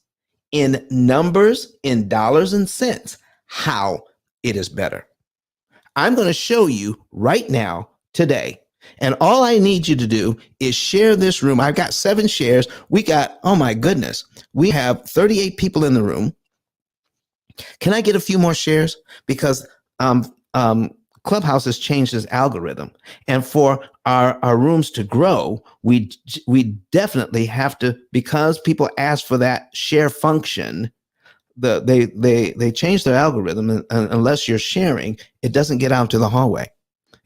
in numbers, in dollars and cents, how it is better. I'm going to show you right now, today. And all I need you to do is share this room. I've got 7 shares. We got, oh my goodness, we have 38 people in the room. Can I get a few more shares? Because Clubhouse has changed its algorithm. And for our rooms to grow, we definitely have to, because people ask for that share function, they change their algorithm. And unless you're sharing, it doesn't get out to the hallway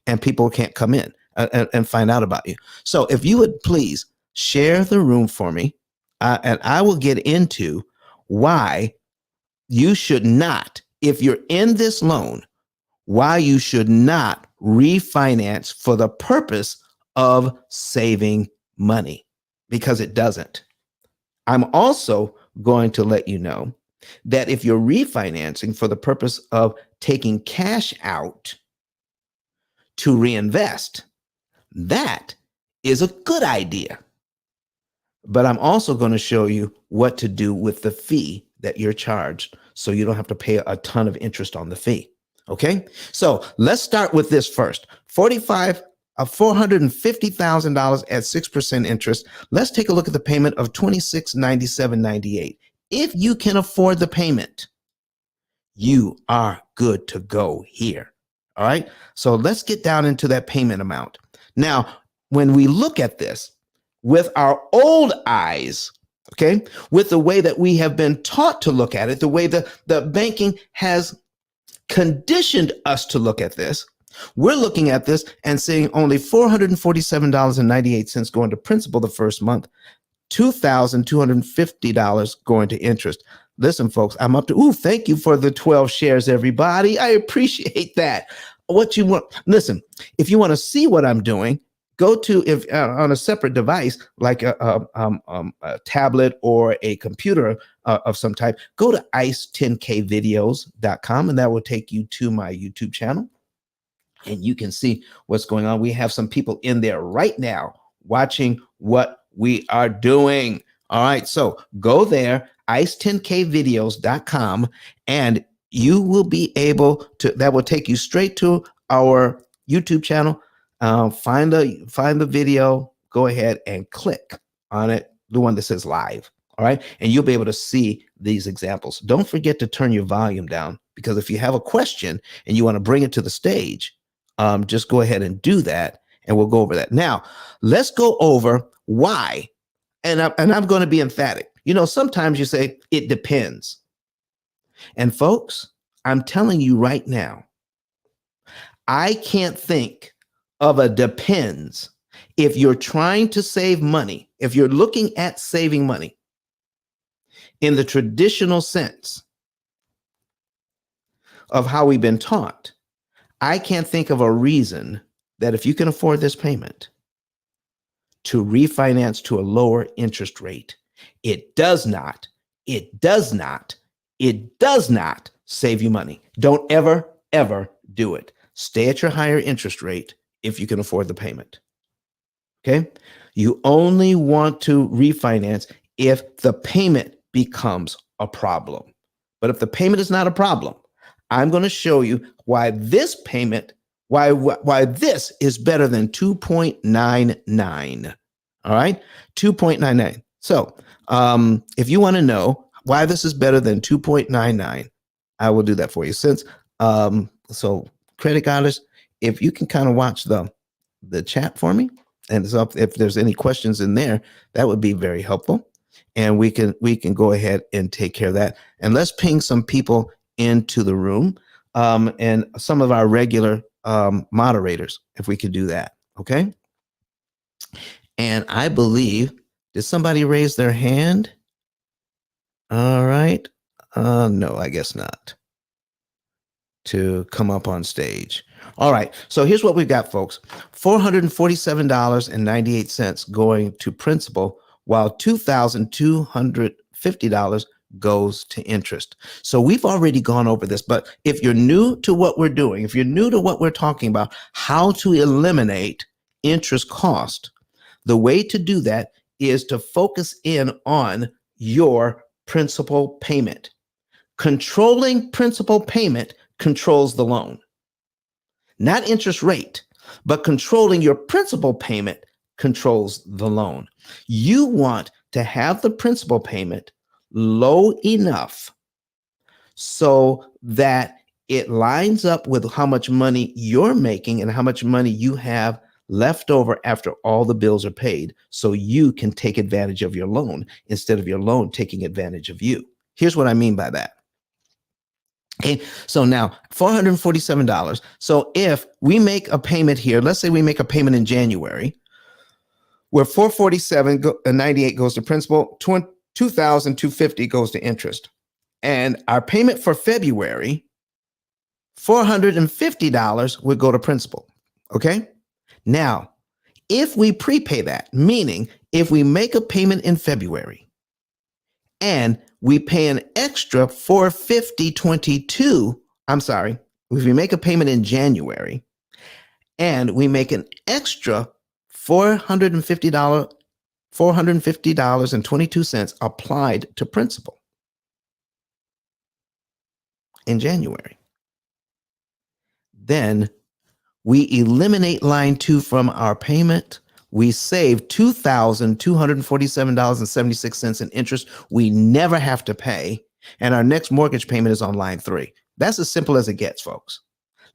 and people can't come in and find out about you. So if you would please share the room for me, and I will get into why you should not, if you're in this loan, why you should not refinance for the purpose of saving money, because it doesn't. I'm also going to let you know that if you're refinancing for the purpose of taking cash out to reinvest, that is a good idea. But I'm also going to show you what to do with the fee that you're charged so you don't have to pay a ton of interest on the fee. Okay, so let's start with this first. $450,000 at 6% interest. Let's take a look at the payment of $2697.98. If you can afford the payment, you are good to go here. All right, so let's get down into that payment amount. Now, when we look at this with our old eyes, okay, with the way that we have been taught to look at it, the way the banking has conditioned us to look at this, we're looking at this and seeing only $447.98 going to principal the first month, $2,250 going to interest. Listen, folks, I'm up to, thank you for the 12 shares, everybody. I appreciate that. What you want, listen, if you want to see what I'm doing, go to, if on a separate device, like a tablet or a computer of some type, go to ice10kvideos.com, and that will take you to my YouTube channel. And you can see what's going on. We have some people in there right now watching what we are doing. All right, so go there, ice10kvideos.com, and you will be able to, that will take you straight to our YouTube channel. Find the video, go ahead and click on it, the one that says live. All right, and you'll be able to see these examples. Don't forget to turn your volume down, because if you have a question and you want to bring it to the stage, just go ahead and do that, and we'll go over that. Now, let's go over why, and I'm going to be emphatic. You know, sometimes you say it depends, and folks, I'm telling you right now, I can't think of a depends. If you're trying to save money, if you're looking at saving money in the traditional sense of how we've been taught, I can't think of a reason that if you can afford this payment to refinance to a lower interest rate, it does not save you money. Don't ever do it. Stay at your higher interest rate if you can afford the payment. Okay? You only want to refinance if the payment becomes a problem. But if the payment is not a problem, I'm going to show you why this payment, why this is better than 2.99. All right, 2.99. So if you want to know why this is better than 2.99, I will do that for you. Since so Credit Goddess, if you can kind of watch the chat for me, and so if there's any questions in there, that would be very helpful, and we can go ahead and take care of that. And let's ping some people into the room, and some of our regular moderators, if we could do that. Okay. And I believe, did somebody raise their hand? All right. No, I guess not. To come up on stage. All right. So here's what we've got, folks. $447.98 going to principal, while $2,250 goes to interest. So we've already gone over this, but if you're new to what we're doing, if you're new to what we're talking about, how to eliminate interest cost, the way to do that is to focus in on your principal payment. Controlling principal payment controls the loan. Not interest rate, but controlling your principal payment controls the loan. You want to have the principal payment low enough so that it lines up with how much money you're making and how much money you have left over after all the bills are paid, so you can take advantage of your loan instead of your loan taking advantage of you. Here's what I mean by that. Okay, so now $447. So if we make a payment here, let's say we make a payment in January, where $447.98 goes to principal, $2,250 goes to interest. And our payment for February, $450 would go to principal. Okay. Now, if we prepay that, meaning if we make a payment in February and we pay an extra $450.22, if we make a payment in January and we make an extra $450.22 applied to principal in January, then we eliminate line 2 from our payment. We save $2,247.76 in interest we never have to pay. And our next mortgage payment is on line 3. That's as simple as it gets, folks.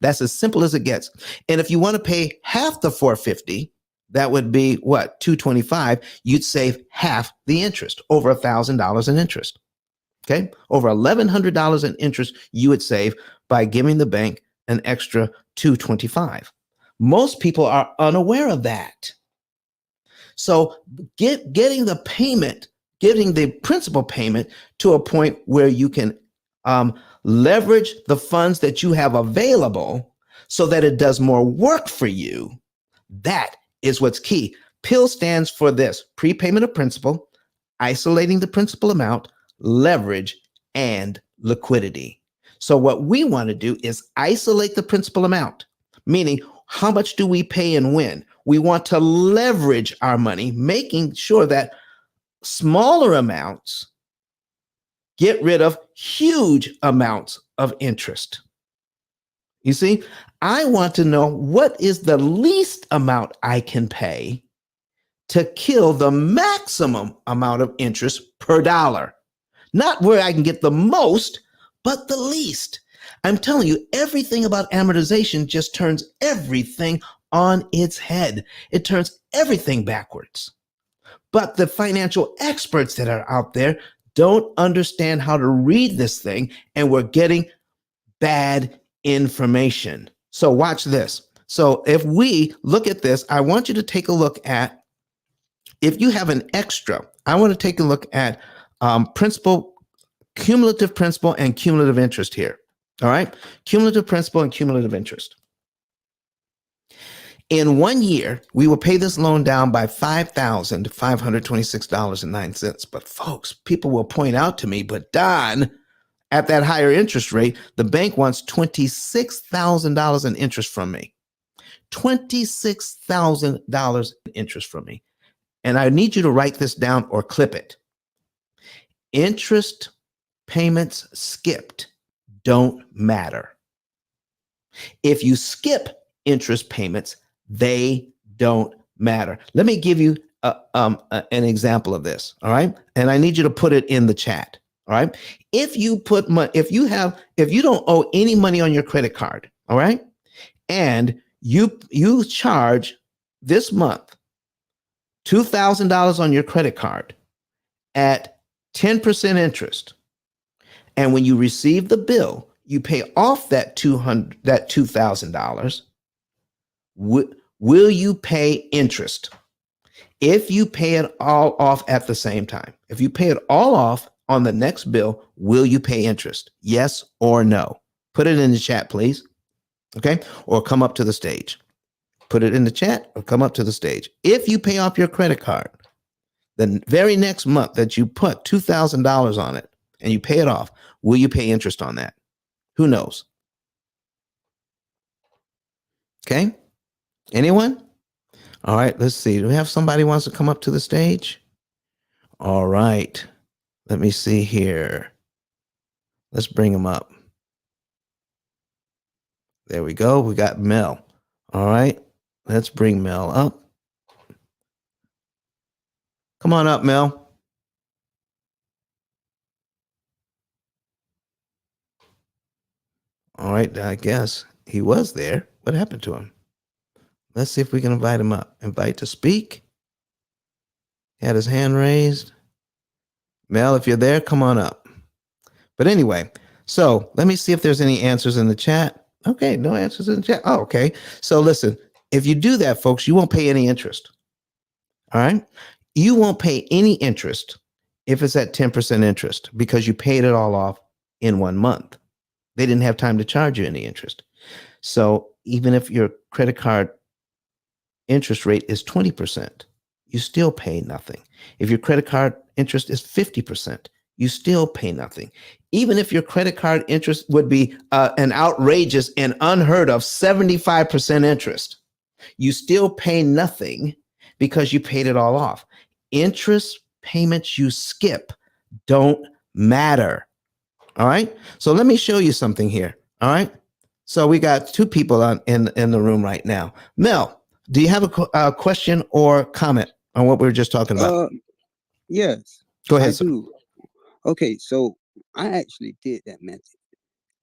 That's as simple as it gets. And if you want to pay half the $450, that would be what? $225. You'd save half the interest, over $1,000 in interest. Okay. Over $1,100 in interest you would save by giving the bank an extra $225. Most people are unaware of that. So getting the principal payment to a point where you can leverage the funds that you have available so that it does more work for you, that is what's key. P.I.L.L stands for this: prepayment of principal, isolating the principal amount, leverage, and liquidity. So what we want to do is isolate the principal amount, meaning how much do we pay and when? We want to leverage our money, making sure that smaller amounts get rid of huge amounts of interest. You see, I want to know what is the least amount I can pay to kill the maximum amount of interest per dollar. Not where I can get the most, but the least. I'm telling you, everything about amortization just turns everything on its head. It turns everything backwards. But the financial experts that are out there don't understand how to read this thing, and we're getting bad information. So watch this. So if we look at this, I want you to take a look at, if you have an extra, I want to take a look at principal, cumulative principal and cumulative interest here. All right. Cumulative principal and cumulative interest. In 1 year, we will pay this loan down by $5,526.09. But folks, people will point out to me, but Don, at that higher interest rate, the bank wants $26,000 in interest from me. $26,000 in interest from me. And I need you to write this down or clip it. Interest payments skipped don't matter. If you skip interest payments, they don't matter. Let me give you an example of this. All right. And I need you to put it in the chat. All right. If you put money, if you don't owe any money on your credit card, all right, and you charge this month $2,000 on your credit card at 10% interest, and when you receive the bill, you pay off that $2,000. Will you pay interest? If you pay it all off at the same time, if you pay it all off on the next bill, will you pay interest? Yes or no? Put it in the chat, please. Okay. Or come up to the stage. Put it in the chat or come up to the stage. If you pay off your credit card, the very next month that you put $2,000 on it and you pay it off, will you pay interest on that? Who knows? Okay. Anyone? All right. Let's see. Do we have somebody who wants to come up to the stage? All right. Let me see here. Let's bring them up. There we go. We got Mel. All right. Let's bring Mel up. Come on up, Mel. All right. I guess he was there. What happened to him? Let's see if we can invite him up. Invite to speak. He had his hand raised. Mel, if you're there, come on up. But anyway, so let me see if there's any answers in the chat. Okay, no answers in the chat. Oh, okay. So listen, if you do that, folks, you won't pay any interest. All right? You won't pay any interest if it's at 10% interest because you paid it all off in 1 month. They didn't have time to charge you any interest. So even if your credit card interest rate is 20%, you still pay nothing. If your credit card interest is 50%, you still pay nothing. Even if your credit card interest would be an outrageous and unheard of 75% interest, you still pay nothing because you paid it all off. Interest payments you skip don't matter. All right. So let me show you something here. All right. So we got 2 people in the room right now. Mel, do you have a question or comment on what we were just talking about? Yes. Go ahead, I sir. do. Okay, so I actually did that method,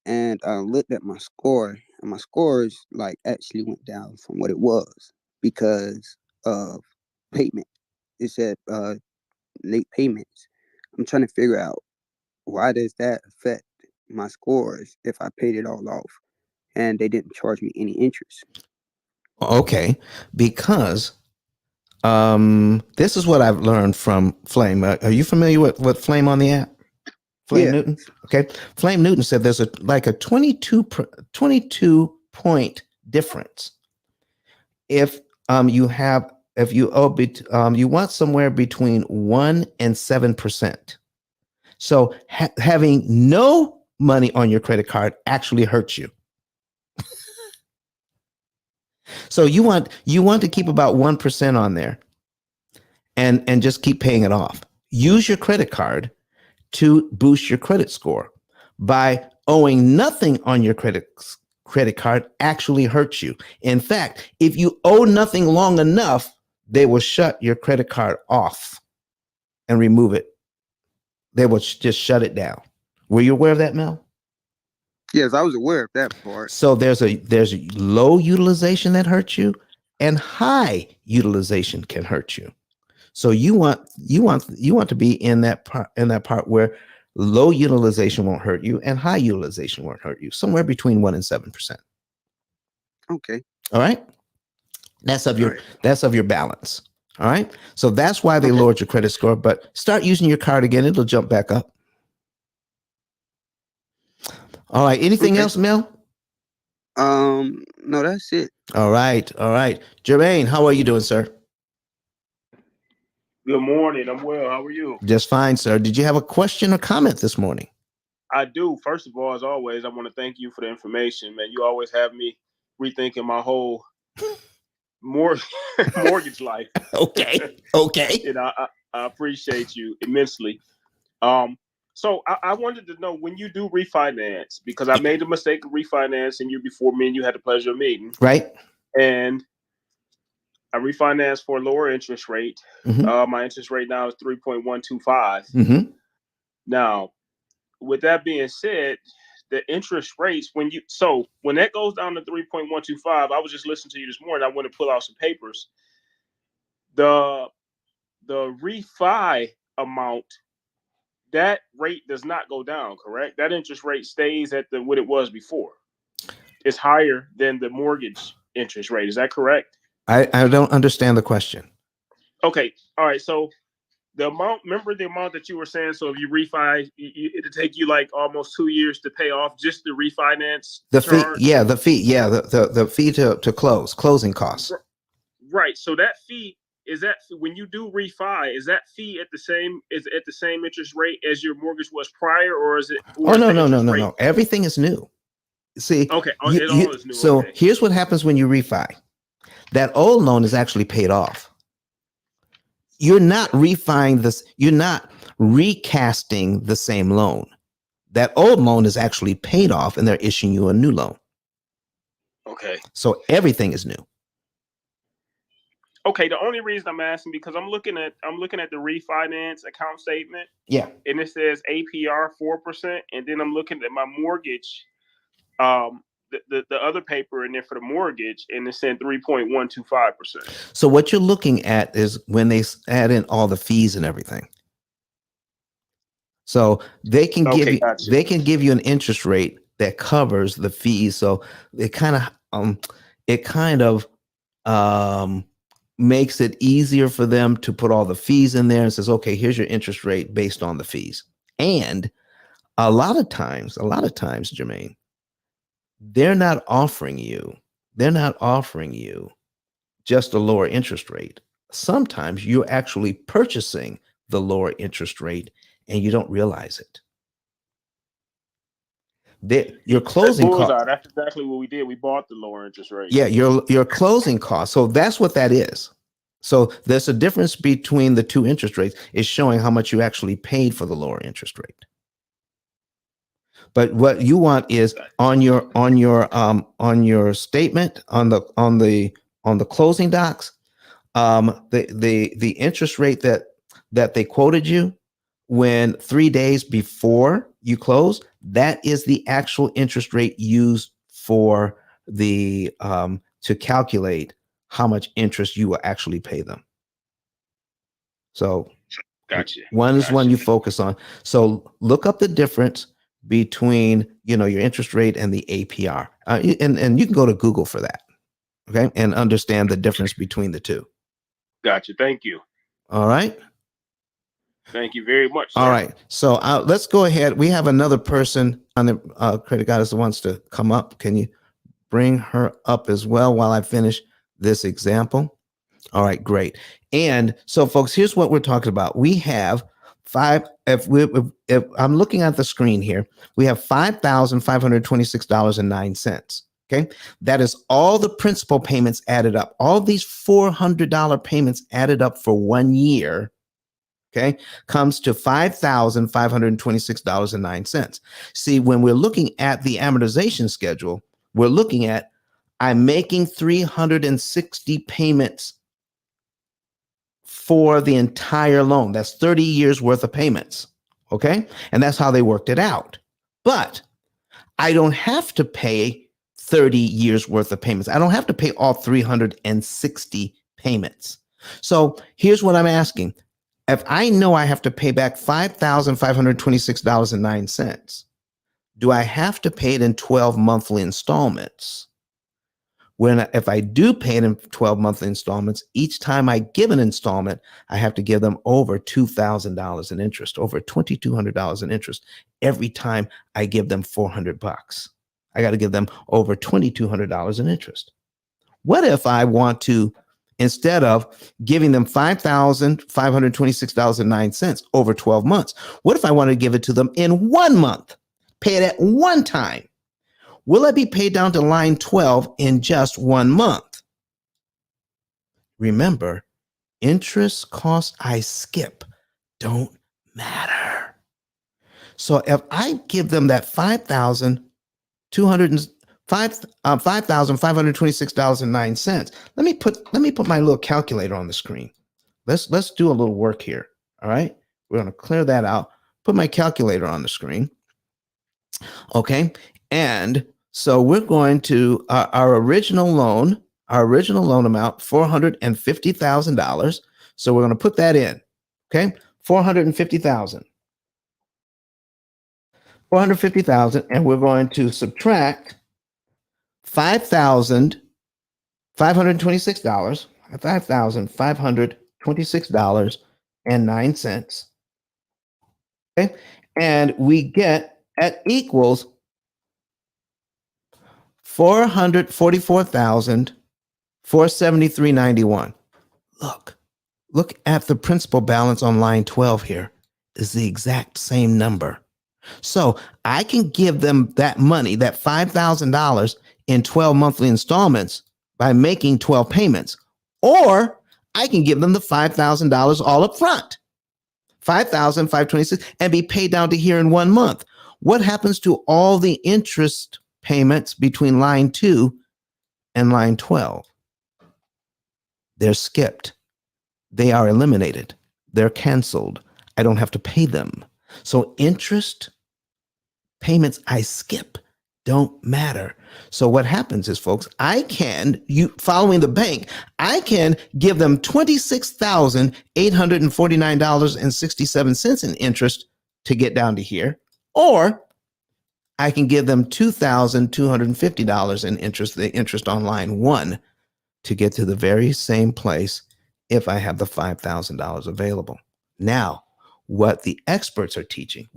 and I looked at my score, and my scores like actually went down from what it was because of payment. It said late payments. I'm trying to figure out why does that affect my scores if I paid it all off and they didn't charge me any interest. Okay, because this is what I've learned from Flame. Are you familiar with Flame on the app? Flame Yeah. Newton. Okay, Flame Newton said there's a 22 point difference if you want somewhere between 1 and 7%. So having no money on your credit card actually hurts you. So you want to keep about 1% on there and just keep paying it off. Use your credit card to boost your credit score. By owing nothing on your credit card actually hurts you. In fact, if you owe nothing long enough, they will shut your credit card off and remove it. They will just shut it down. Were you aware of that, Mel? Yes, I was aware of that part. So there's low utilization that hurts you, and high utilization can hurt you. So you want to be in that part where low utilization won't hurt you and high utilization won't hurt you. Somewhere between 1 and 7%. Okay. All right. That's of your balance. All right. So that's why they lowered your credit score. But start using your card again; it'll jump back up. All right. Anything else, Mel? No, that's it. All right. Jermaine, how are you doing, sir? Good morning. I'm well. How are you? Just fine, sir. Did you have a question or comment this morning? I do. First of all, as always, I want to thank you for the information, man. You always have me rethinking my whole mortgage life. Okay. And I appreciate you immensely. So I wanted to know, when you do refinance, because I made the mistake of refinancing you before me and you had the pleasure of meeting. Right. And I refinanced for a lower interest rate. Mm-hmm. My interest rate now is 3.125. Mm-hmm. Now, with that being said, the interest rates, when that goes down to 3.125, I was just listening to you this morning. I went to pull out some papers. The refi amount, that rate does not go down, correct? That interest rate stays at what it was before. It's higher than the mortgage interest rate. Is that correct? I don't understand the question. Okay. All right. So remember the amount that you were saying? So if you refi, it'll take you like almost 2 years to pay off just the refinance The fee, charge? yeah, the fee, yeah, the fee to closing costs. Right. So that fee, is that when you do refi, is that fee at the same interest rate as your mortgage was prior, or is it? Or No. Everything is new. See, Okay, it all is new. So okay. Here's what happens when you refi. That old loan is actually paid off. You're not refining this. You're not recasting the same loan. That old loan is actually paid off, and they're issuing you a new loan. Okay. So everything is new. Okay. The only reason I'm asking, because I'm looking at the refinance account statement. Yeah. And it says APR 4%, and then I'm looking at my mortgage, the other paper in there for the mortgage, and it's saying 3.125%. So what you're looking at is when they add in all the fees and everything. So they can give you gotcha. they can give you an interest rate that covers the fees. So it kind of makes it easier for them to put all the fees in there and says, okay, here's your interest rate based on the fees. And a lot of times, Jermaine, they're not offering you just a lower interest rate. Sometimes you're actually purchasing the lower interest rate and you don't realize it. Your closing cost. That's exactly what we did. We bought the lower interest rate. Yeah, your closing cost. So that's what that is. So there's a difference between the two interest rates. It's showing how much you actually paid for the lower interest rate. But what you want is on your statement, on the closing docs, the interest rate that they quoted you when 3 days before you close, that is the actual interest rate used for the to calculate how much interest you will actually pay them. So Gotcha. one is one you focus on. So look up the difference between your interest rate and the APR, and you can go to Google for that, okay, and understand the difference between the two. Gotcha. Thank you. All right. Thank you very much, sir. All right. So let's go ahead. We have another person on the Credit Goddess that wants to come up. Can you bring her up as well while I finish this example? All right, great. And so, folks, here's what we're talking about. We have if I'm looking at the screen here, we have $5,526.09. Okay, that is all the principal payments added up. All these $400 payments added up for 1 year, okay, comes to $5,526.09. See, when we're looking at the amortization schedule, we're looking at I'm making 360 payments for the entire loan. That's 30 years worth of payments. Okay. And that's how they worked it out. But I don't have to pay 30 years worth of payments. I don't have to pay all 360 payments. So here's what I'm asking. If I know I have to pay back $5,526.09, do I have to pay it in 12 monthly installments? If I do pay it in 12 monthly installments, each time I give an installment, I have to give them over $2,000 in interest, over $2,200 in interest every time I give them $400. I got to give them over $2,200 in interest. What if I want to, instead of giving them $5,526.09 over 12 months, what if I want to give it to them in 1 month, pay it at one time? Will I be paid down to line 12 in just 1 month? Remember, interest costs I skip don't matter. So if I give them that $5,526.09, let me put my little calculator on the screen. Let's do a little work here. All right, we're going to clear that out. Put my calculator on the screen. Okay, and so we're going to our original loan amount, $450,000. So we're going to put that in. Okay, 450,000. 450,000, and we're going to subtract $5,526, $5,526.09. Okay, and we get that equals $443,473.91. Look at the principal balance on line 12 here. Is the exact same number. So I can give them that money, that $5,000 in 12 monthly installments by making 12 payments, or I can give them the $5,000 all up front, $5,526, and be paid down to here in 1 month. What happens to all the interest payments between line 2 and line 12? They're skipped. They are eliminated. They're canceled. I don't have to pay them. So interest payments I skip don't matter. So what happens is, folks, following the bank, I can give them $26,849.67 in interest to get down to here, or I can give them $2,250 in interest, the interest on line 1, to get to the very same place if I have the $5,000 available. Now, what the experts are teaching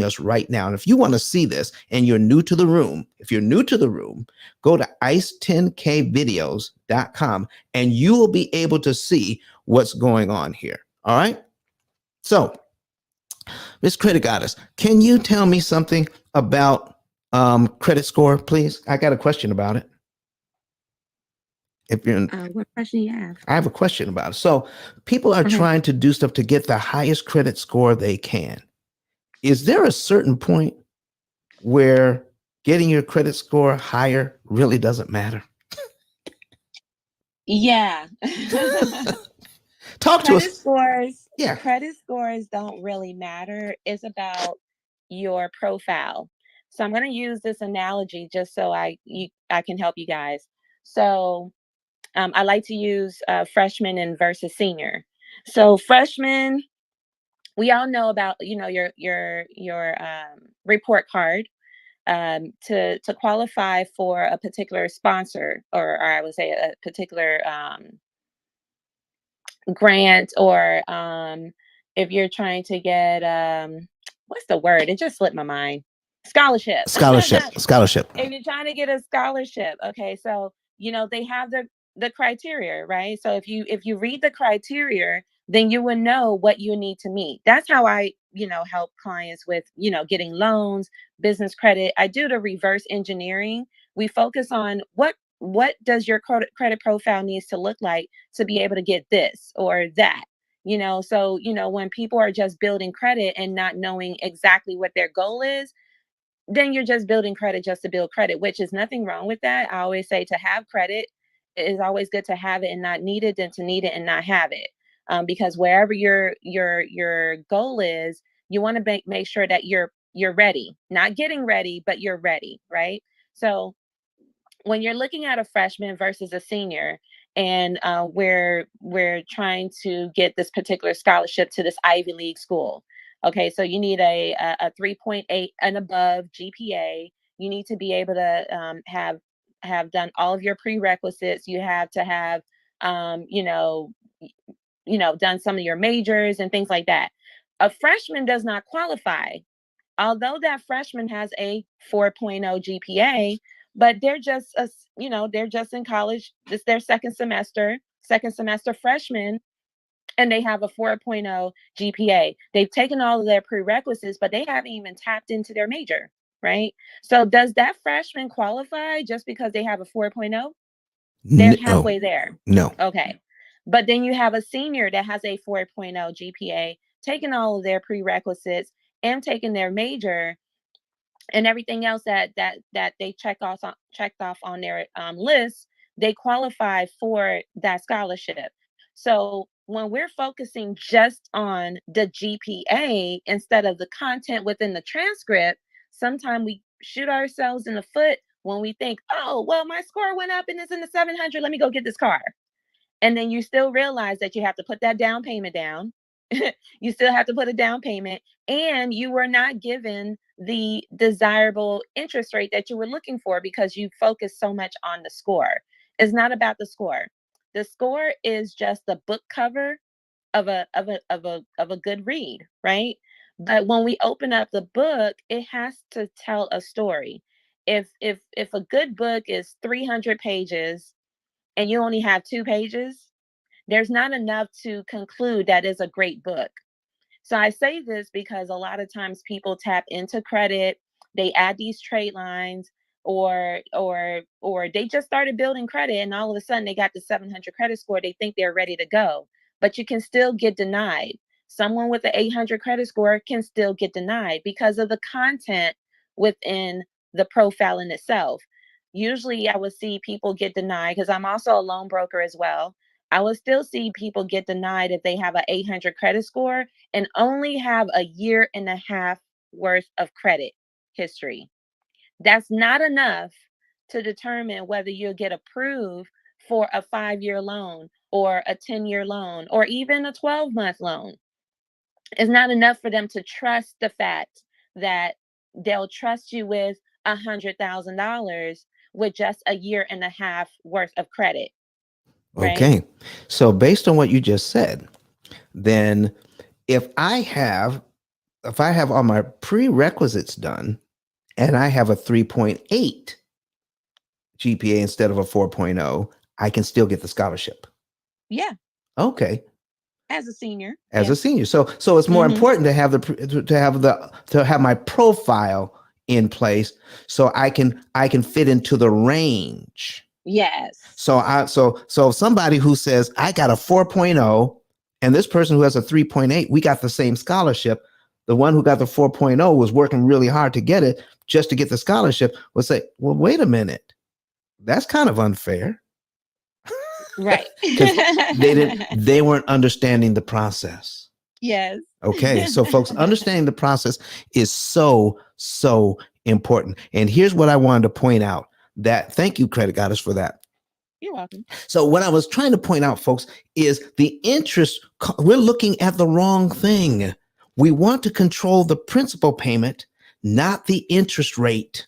us right now, and if you want to see this and you're new to the room, go to ice10kvideos.com and you will be able to see what's going on here. All right. So, Miss Credit Goddess, can you tell me something about credit score, please? I got a question about it. If you're What question do you have? I have a question about it. So people are trying to do stuff to get the highest credit score they can. Is there a certain point where getting your credit score higher really doesn't matter? Yeah. Talk to us. Scores. Yeah. Credit scores don't really matter. It's about your profile. So I'm going to use this analogy just so I can help you guys. So I like to use freshman and versus senior. So freshman, we all know about your report card. To qualify for a particular sponsor, or I would say a particular grant, or if you're trying to get what's the word? It just slipped my mind. Scholarship. Scholarship. If you're trying to get a scholarship, okay, so they have the criteria, right? So if you read the criteria, then you would know what you need to meet. That's how I help clients with getting loans, business credit. I do the reverse engineering. We focus on what does your credit profile needs to look like to be able to get this or that. So when people are just building credit and not knowing exactly what their goal is, then you're just building credit just to build credit, which is nothing wrong with that. I always say to have credit, it is always good to have it and not need it than to need it and not have it. Because wherever your goal is, you want to make sure that you're ready, not getting ready, but you're ready, right? So when you're looking at a freshman versus a senior, and we're trying to get this particular scholarship to this Ivy League school. Okay, so you need a 3.8 and above GPA. You need to be able to have done all of your prerequisites. You have to have done some of your majors and things like that. A freshman does not qualify, although that freshman has a 4.0 GPA, but they're just they're just in college. This their second semester freshman, and they have a 4.0 GPA. They've taken all of their prerequisites, but they haven't even tapped into their major, right? So does that freshman qualify just because they have a 4.0? They're halfway there. No. Okay. But then you have a senior that has a 4.0 GPA, taking all of their prerequisites, and taken their major and everything else that they checked off on their list, they qualify for that scholarship. So when we're focusing just on the GPA instead of the content within the transcript, sometimes we shoot ourselves in the foot when we think, oh, well, my score went up and it's in the 700. Let me go get this car. And then you still realize that you have to put that down payment down. You still have to put a down payment, and you were not given the desirable interest rate that you were looking for because you focused so much on the score. It's not about the score. The score is just the book cover of a good read, right? But when we open up the book, it has to tell a story. If a good book is 300 pages and you only have 2 pages, there's not enough to conclude that is a great book. So I say this because a lot of times people tap into credit, they add these trade lines, or they just started building credit and all of a sudden they got the 700 credit score, they think they're ready to go, but you can still get denied. Someone with an 800 credit score can still get denied because of the content within the profile in itself. Usually I would see people get denied because I'm also a loan broker as well. I will still see people get denied if they have an 800 credit score and only have a year and a half worth of credit history. That's not enough to determine whether you'll get approved for a 5-year loan or a 10-year loan or even a 12-month loan. It's not enough for them to trust the fact that they'll trust you with $100,000 with just a year and a half worth of credit. Right? Okay. So based on what you just said, then if I have all my prerequisites done and I have a 3.8 GPA instead of a 4.0, I can still get the scholarship. Yeah. Okay. As a senior. As yeah. a senior. So it's more important to have my profile in place so I can fit into the range. Yes. So somebody who says I got a 4.0 and this person who has a 3.8, we got the same scholarship. The one who got the 4.0 was working really hard to get it just to get the scholarship, would say, well, wait a minute. That's kind of unfair. Right. Because they weren't understanding the process. Yes. Okay. So folks, understanding the process is so important. And here's what I wanted to point out that, thank you, Credit Goddess, for that. You're welcome. So what I was trying to point out, folks, is the interest. We're looking at the wrong thing. We want to control the principal payment, not the interest rate.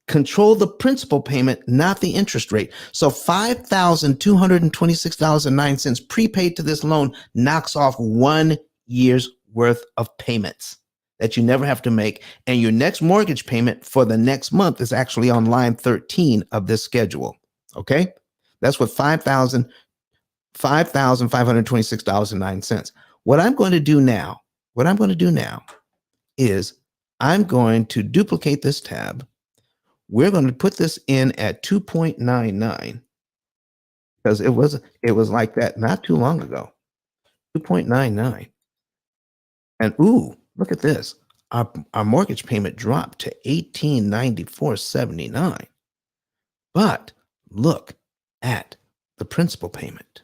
Control the principal payment, not the interest rate. So $5,226.09 prepaid to this loan knocks off 1 year's worth of payments that you never have to make. And your next mortgage payment for the next month is actually on line 13 of this schedule. Okay. That's what $5,526.09. What I'm going to do now is I'm going to duplicate this tab. We're going to put this in at 2.99 because it was like that not too long ago. 2.99. And ooh, look at this. Our mortgage payment dropped to $1,894.79. But look at the principal payment.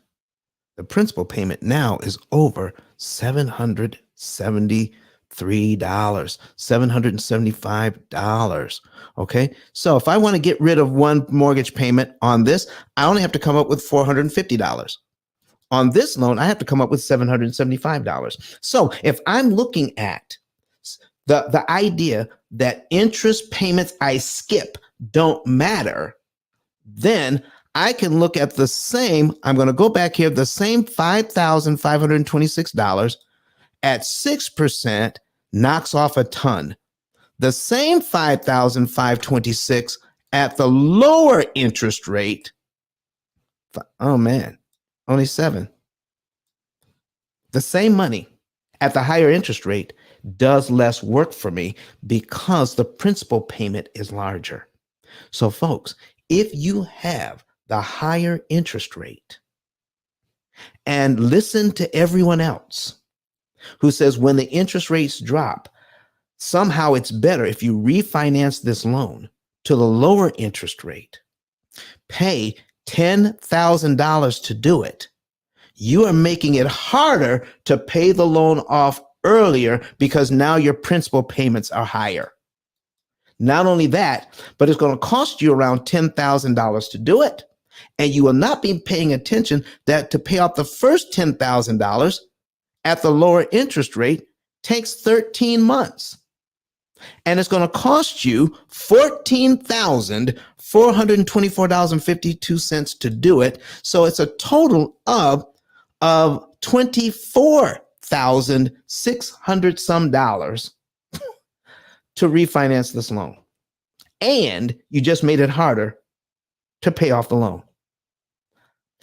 The principal payment now is over $775. Okay. So if I want to get rid of one mortgage payment on this, I only have to come up with $450. On this loan, I have to come up with $775. So if I'm looking at the idea that interest payments I skip don't matter, then I can look at the same, I'm going to go back here, the same $5,526 at 6% knocks off a ton. The same $5,526 at the lower interest rate, oh man, only 7. The same money at the higher interest rate does less work for me because the principal payment is larger. So folks, if you have the higher interest rate and listen to everyone else who says when the interest rates drop, somehow it's better if you refinance this loan to the lower interest rate, pay $10,000 to do it. You are making it harder to pay the loan off earlier because now your principal payments are higher. Not only that, but it's going to cost you around $10,000 to do it. And you will not be paying attention that to pay off the first $10,000 at the lower interest rate takes 13 months. And it's going to cost you $14,424.52 to do it. So it's a total of $24,600 some dollars to refinance this loan. And you just made it harder to pay off the loan.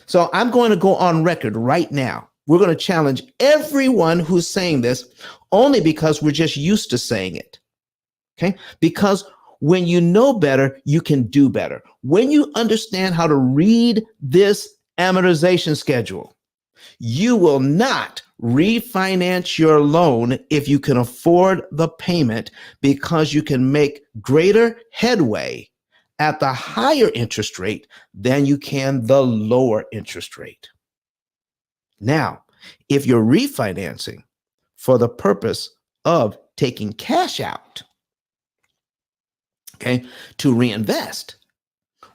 So I'm going to go on record right now. We're going to challenge everyone who's saying this only because we're just used to saying it. Okay? Because when you know better, you can do better. When you understand how to read this amortization schedule, you will not refinance your loan if you can afford the payment, because you can make greater headway at the higher interest rate than you can the lower interest rate. Now, if you're refinancing for the purpose of taking cash out, okay, to reinvest,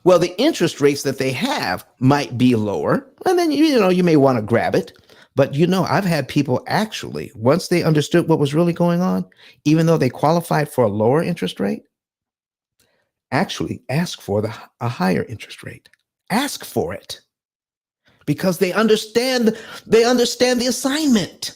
well, the interest rates that they have might be lower, and then you may want to grab it. But I've had people actually, once they understood what was really going on, even though they qualified for a lower interest rate, actually ask for a higher interest rate. Ask for it because they understand the assignment.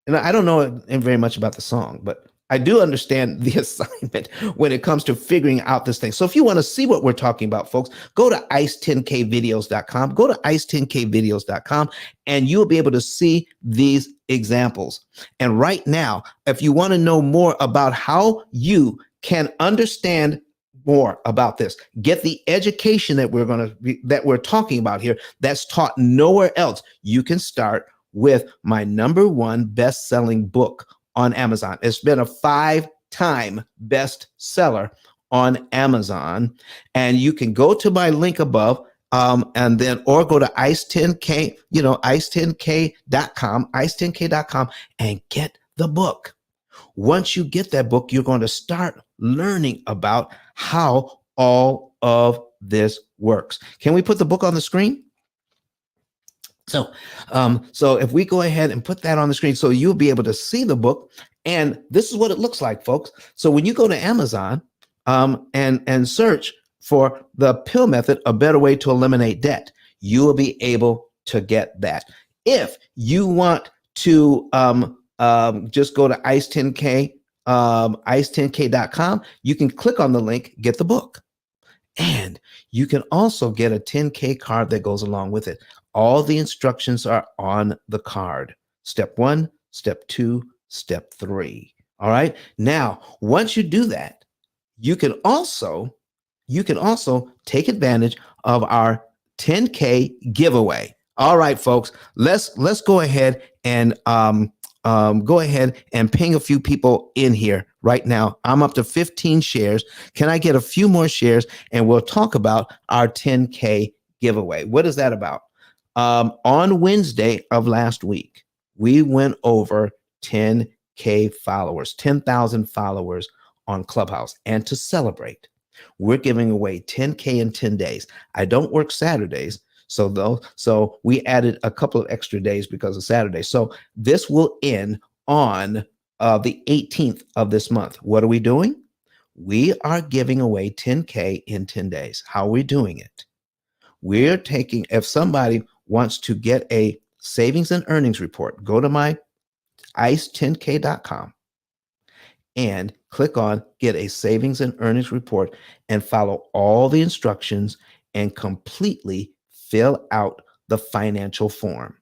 And I don't know very much about the song, but I do understand the assignment when it comes to figuring out this thing. So if you want to see what we're talking about, folks, go to ice10kvideos.com. Go to ice10kvideos.com, and you'll be able to see these examples. And right now, if you want to know more about how you can understand more about this, get the education that we're talking about here that's taught nowhere else. You can start with my #1 best-selling book on Amazon. It's been a 5-time bestseller on Amazon. And you can go to my link above, and then, or go to ice10k, ice10k.com, ice10k.com, and get the book. Once you get that book, you're going to start learning about how all of this works. Can we put the book on the screen? So if we go ahead and put that on the screen, so you'll be able to see the book, and this is what it looks like, folks. So when you go to Amazon, and search for the P.I.L.L method, a better way to eliminate debt, you will be able to get that. If you want to just go to ice10k, ice10k.com, you can click on the link, get the book. And you can also get a 10K card that goes along with it. All the instructions are on the card. Step 1, step 2, step 3. All right. Now, once you do that, you can also take advantage of our 10K giveaway. All right, folks, let's go ahead and ping a few people in here right now. I'm up to 15 shares. Can I get a few more shares? And we'll talk about our 10K giveaway. What is that about? On Wednesday of last week, we went over 10K followers, 10,000 followers on Clubhouse. And to celebrate, we're giving away 10K in 10 days. I don't work Saturdays. So we added a couple of extra days because of Saturday. So this will end on the 18th of this month. What are we doing? We are giving away 10K in 10 days. How are we doing it? We're taking, if somebody wants to get a savings and earnings report, go to my ice10k.com and click on get a savings and earnings report and follow all the instructions and completely fill out the financial form.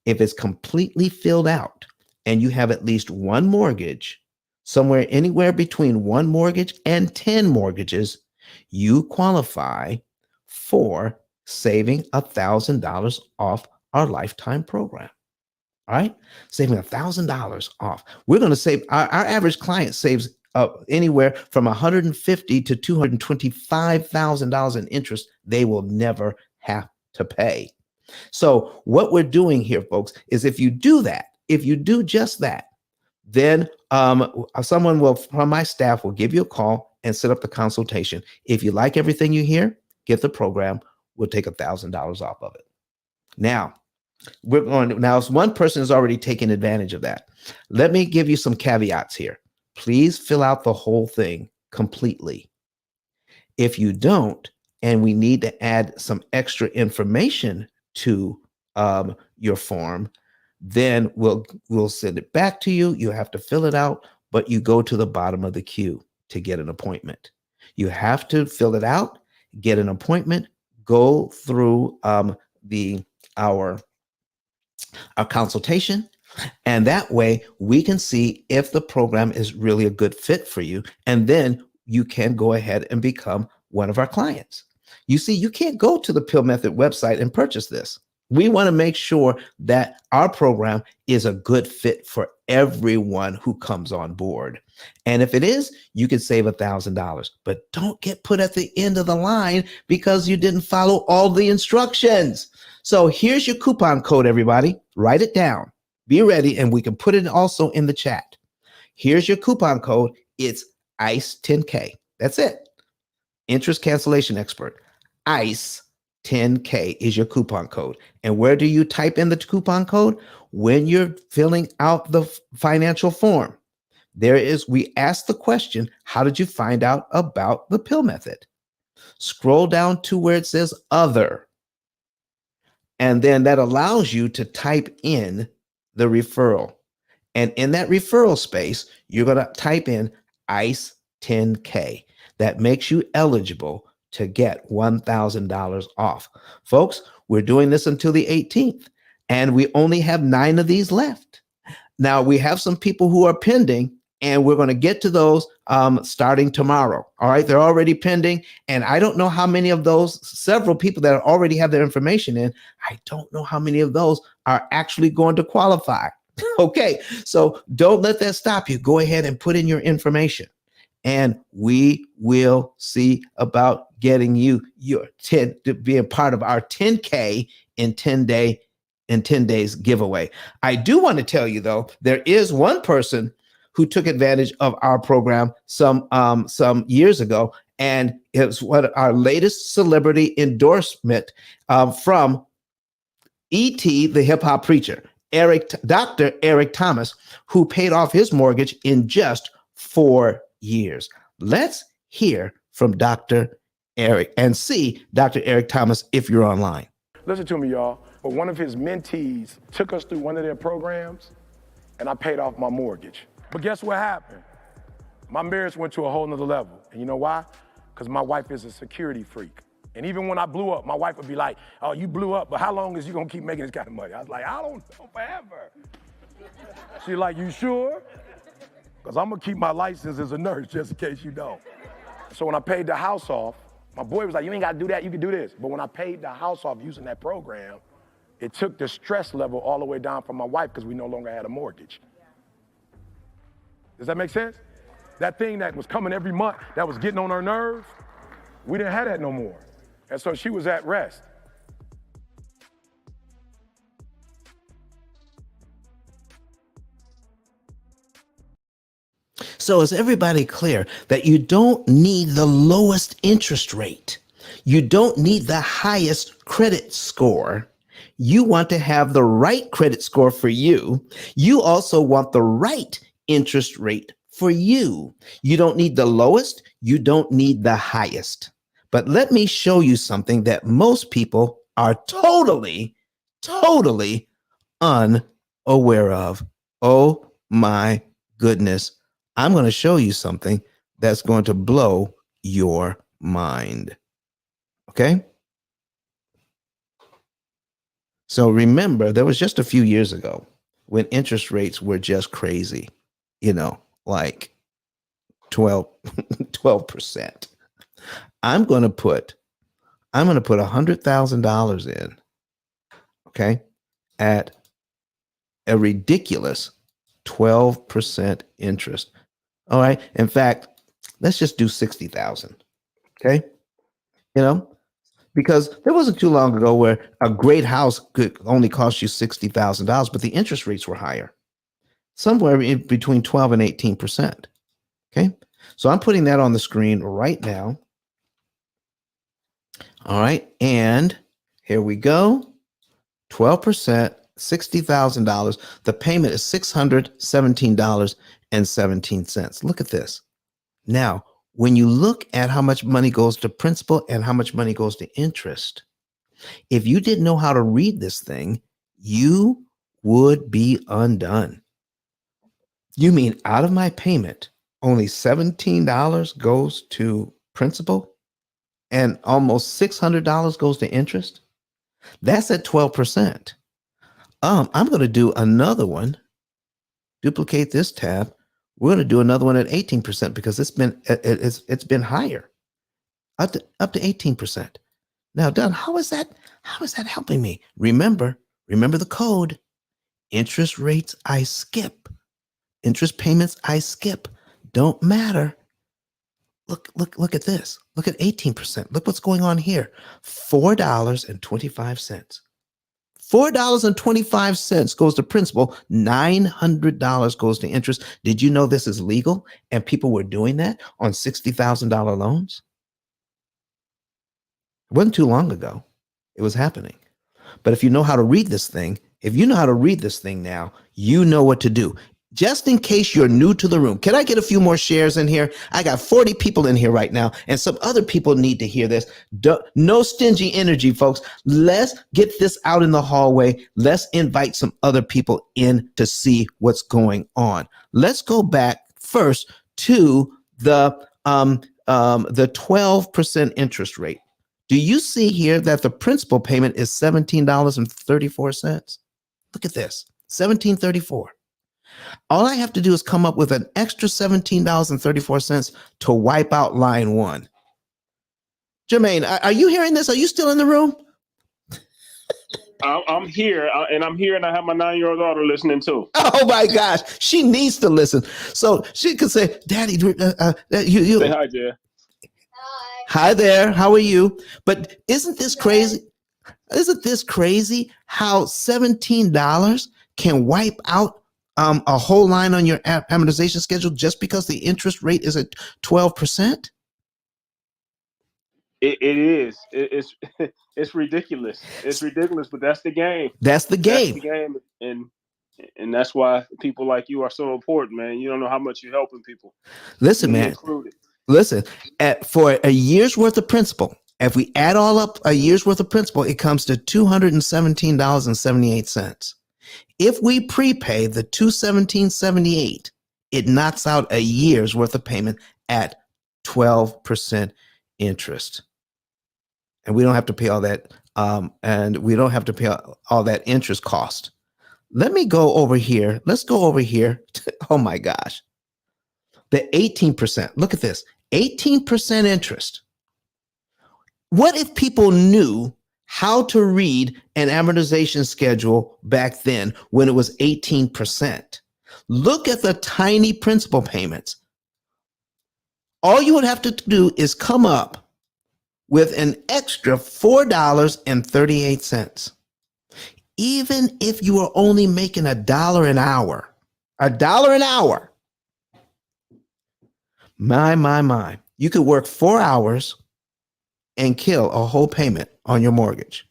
If it's completely filled out and you have at least one mortgage, anywhere between one mortgage and 10 mortgages, you qualify for saving $1,000 off our lifetime program. All right, saving $1,000 off. We're going to save, our average client saves anywhere from $150,000 to $225,000 in interest they will never have to pay. So what we're doing here, folks, is if you do that, if you do just that, then someone will from my staff will give you a call and set up the consultation. If you like everything you hear, get the program. We'll take $1,000 off of it. Now, if one person has already taken advantage of that, let me give you some caveats here. Please fill out the whole thing completely. If you don't, and we need to add some extra information to your form, then we'll send it back to you. You have to fill it out, but you go to the bottom of the queue to get an appointment. You have to fill it out, get an appointment, go through our consultation, and that way we can see if the program is really a good fit for you, and then you can go ahead and become one of our clients. You see, you can't go to the P.I.L.L Method website and purchase this. We want to make sure that our program is a good fit for everyone who comes on board. And if it is, you can save $1,000, but don't get put at the end of the line because you didn't follow all the instructions. So here's your coupon code, everybody. Write it down. Be ready, and we can put it also in the chat. Here's your coupon code. It's ICE 10K. That's it. Interest cancellation expert. ICE 10K is your coupon code. And where do you type in the coupon code? When you're filling out the financial form. We ask the question, how did you find out about the P.I.L.L method? Scroll down to where it says other. And then that allows you to type in the referral. And in that referral space, you're going to type in ICE 10K. That makes you eligible to get $1,000 off. Folks, we're doing this until the 18th, and we only have 9 of these left. Now, we have some people who are pending, and we're going to get to those starting tomorrow. All right, they're already pending, and I don't know how many of those, several people that already have their information in, I don't know how many of those are actually going to qualify. Okay, so don't let that stop you. Go ahead and put in your information, and we will see about getting you your 10 to be a part of our 10K in 10 days giveaway. I do want to tell you though, there is one person who took advantage of our program some years ago, and it's what our latest celebrity endorsement from E.T. the hip hop preacher, Dr. Eric Thomas, who paid off his mortgage in just 4 years. Let's hear from Dr. Eric and see Dr. Eric Thomas if you're online. Listen to me, y'all. But one of his mentees took us through one of their programs, and I paid off my mortgage. But guess what happened? My marriage went to a whole nother level. And you know why? Because my wife is a security freak. And even when I blew up, my wife would be like, oh, you blew up, but how long is you gonna keep making this kind of money? I was like, I don't know, forever. She's like, you sure? Because I'm gonna keep my license as a nurse just in case you don't. So when I paid the house off, my boy was like, you ain't gotta do that, you can do this. But when I paid the house off using that program, it took the stress level all the way down for my wife because we no longer had a mortgage. Does that make sense? That thing that was coming every month, that was getting on her nerves, we didn't have that no more. And so she was at rest. So is everybody clear that you don't need the lowest interest rate? You don't need the highest credit score. You want to have the right credit score for you. You also want the right interest rate for you. You don't need the lowest. You don't need the highest. But let me show you something that most people are totally unaware of. Oh my goodness. I'm going to show you something that's going to blow your mind. Okay? So remember, there was just a few years ago when interest rates were just crazy, like 12%. I'm going to put $100,000 in, okay, at a ridiculous 12% interest. All right. In fact, let's just do 60,000. Okay. You know, because there wasn't too long ago where a great house could only cost you $60,000, but the interest rates were higher, somewhere in between 12 and 18%. Okay. So I'm putting that on the screen right now. All right. And here we go. 12%, $60,000. The payment is $617.17. Look at this. Now, when you look at how much money goes to principal and how much money goes to interest, if you didn't know how to read this thing, you would be undone. You mean out of my payment, only $17 goes to principal and almost $600 goes to interest? That's at 12%. I'm going to do another one. Duplicate this tab. We're going to do another one at 18% because it's been higher, up to 18%. Now, Don, how is that helping me? Remember the code. Interest rates I skip. Interest payments I skip. Don't matter. Look at this. Look at 18%. Look what's going on here. $4.25. $4.25 goes to principal. $900 goes to interest. Did you know this is legal? And people were doing that on $60,000 loans? It wasn't too long ago. It was happening. But if you know how to read this thing, now, you know what to do. Just in case you're new to the room, can I get a few more shares in here? I got 40 people in here right now, and some other people need to hear this. No stingy energy, folks. Let's get this out in the hallway. Let's invite some other people in to see what's going on. Let's go back first to the 12% interest rate. Do you see here that the principal payment is $17.34? Look at this, $17.34. All I have to do is come up with an extra $17.34 to wipe out line one. Jermaine, are you hearing this? Are you still in the room? I'm here, and I'm here, and I have my 9-year-old daughter listening too. Oh my gosh, she needs to listen. So she could say, "Daddy, you say hi, Jay. Hi there. How are you?" But isn't this crazy? Isn't this crazy how $17 can wipe out a whole line on your amortization schedule just because the interest rate is at 12%? It is. It's ridiculous. It's ridiculous, but that's the game. That's the game. That's the game, and that's why people like you are so important, man. You don't know how much you're helping people. Listen, man. Included. Listen, for a year's worth of principal, if we add all up a year's worth of principal, it comes to $217.78. If we prepay the $217.78, it knocks out a year's worth of payment at 12% interest. And we don't have to pay all that, and we don't have to pay all that interest cost. Let me go over here. Let's go over here. Oh my gosh. The 18%. Look at this. 18% interest. What if people knew how to read an amortization schedule back then when it was 18%? Look at the tiny principal payments. All you would have to do is come up with an extra $4.38. Even if you were only making $1 an hour, $1 an hour. My. You could work 4 hours and kill a whole payment on your mortgage.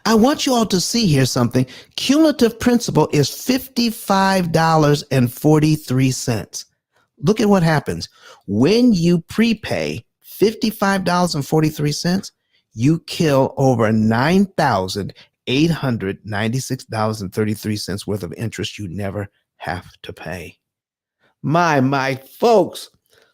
I want you all to see here something. Cumulative principal is $55.43. Look at what happens. When you prepay $55.43, you kill over $9,896.33 worth of interest you never have to pay. My folks,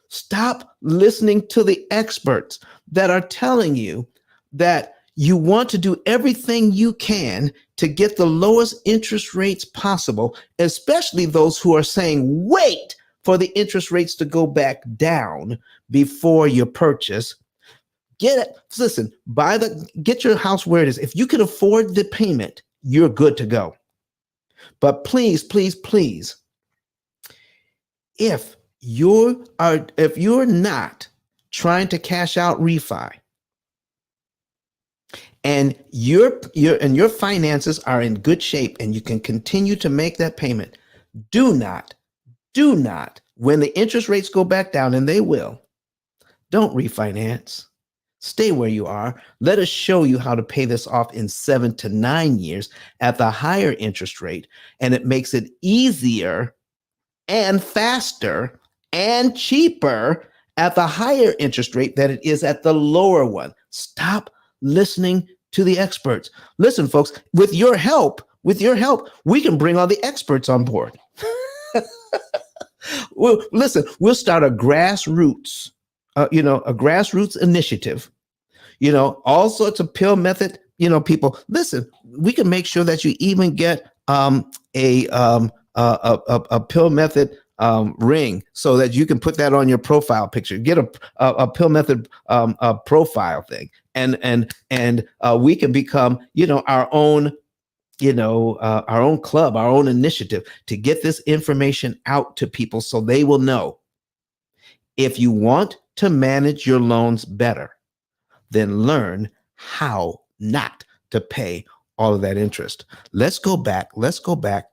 stop listening to the experts that are telling you that you want to do everything you can to get the lowest interest rates possible, especially those who are saying, wait for the interest rates to go back down before you purchase. Get it. Listen, get your house where it is. If you can afford the payment, you're good to go. But please, please, please, if you're not trying to cash out refi, and your finances are in good shape and you can continue to make that payment, do not, when the interest rates go back down, and they will, don't refinance. Stay where you are. Let us show you how to pay this off in 7 to 9 years at the higher interest rate. And it makes it easier and faster and cheaper at the higher interest rate than it is at the lower one. Stop listening to the experts. Listen, folks, with your help, we can bring all the experts on board. Well, listen, we'll start a grassroots, a grassroots initiative. All sorts of P.I.L.L method, people. Listen, we can make sure that you even get a P.I.L.L method ring, so that you can put that on your profile picture. Get a P.I.L.L method profile thing, and we can become our own club, our own initiative to get this information out to people so they will know. If you want to manage your loans better, then learn how not to pay all of that interest. Let's go back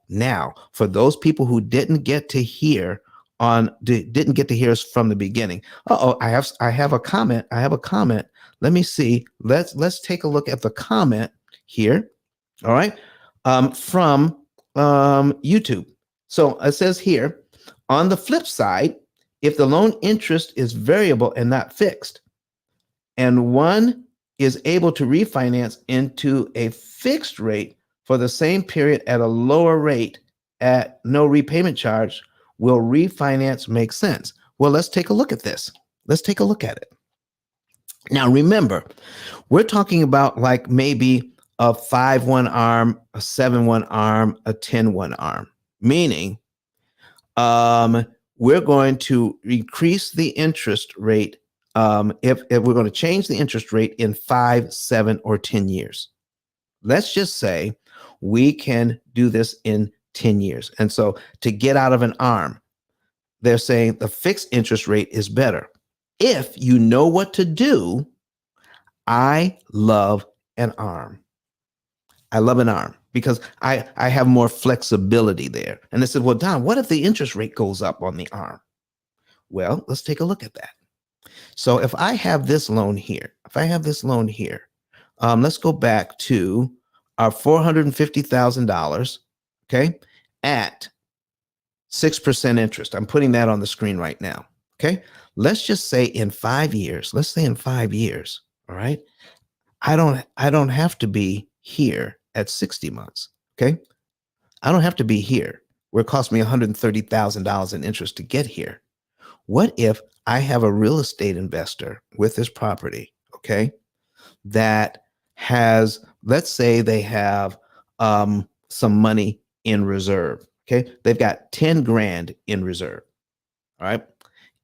now for those people who didn't get to hear us from the beginning. I have a comment. Let me see. Let's take a look at the comment here. All right. From YouTube. So it says here, on the flip side, if the loan interest is variable and not fixed, and one is able to refinance into a fixed rate for the same period at a lower rate at no repayment charge, will refinance make sense? Well, let's take a look at this. Let's take a look at it. Now, remember, we're talking about like maybe a 5-1 ARM, a 7-1 ARM, a 10-1 ARM, meaning we're going to increase the interest rate if we're going to change the interest rate in 5, 7, or 10 years. Let's just say we can do this in 10 years. And so to get out of an ARM, they're saying the fixed interest rate is better. If you know what to do, I love an ARM. I love an ARM because I have more flexibility there. And they said, well, Don, what if the interest rate goes up on the ARM? Well, let's take a look at that. So if I have this loan here, let's go back to our $450,000, okay, at 6% interest. I'm putting that on the screen right now, okay? Let's just say in 5 years, all right? I don't have to be here at 60 months, okay? I don't have to be here where it cost me $130,000 in interest to get here. What if I have a real estate investor with this property, okay, that has, let's say they have some money in reserve, okay? They've got 10 grand in reserve, all right?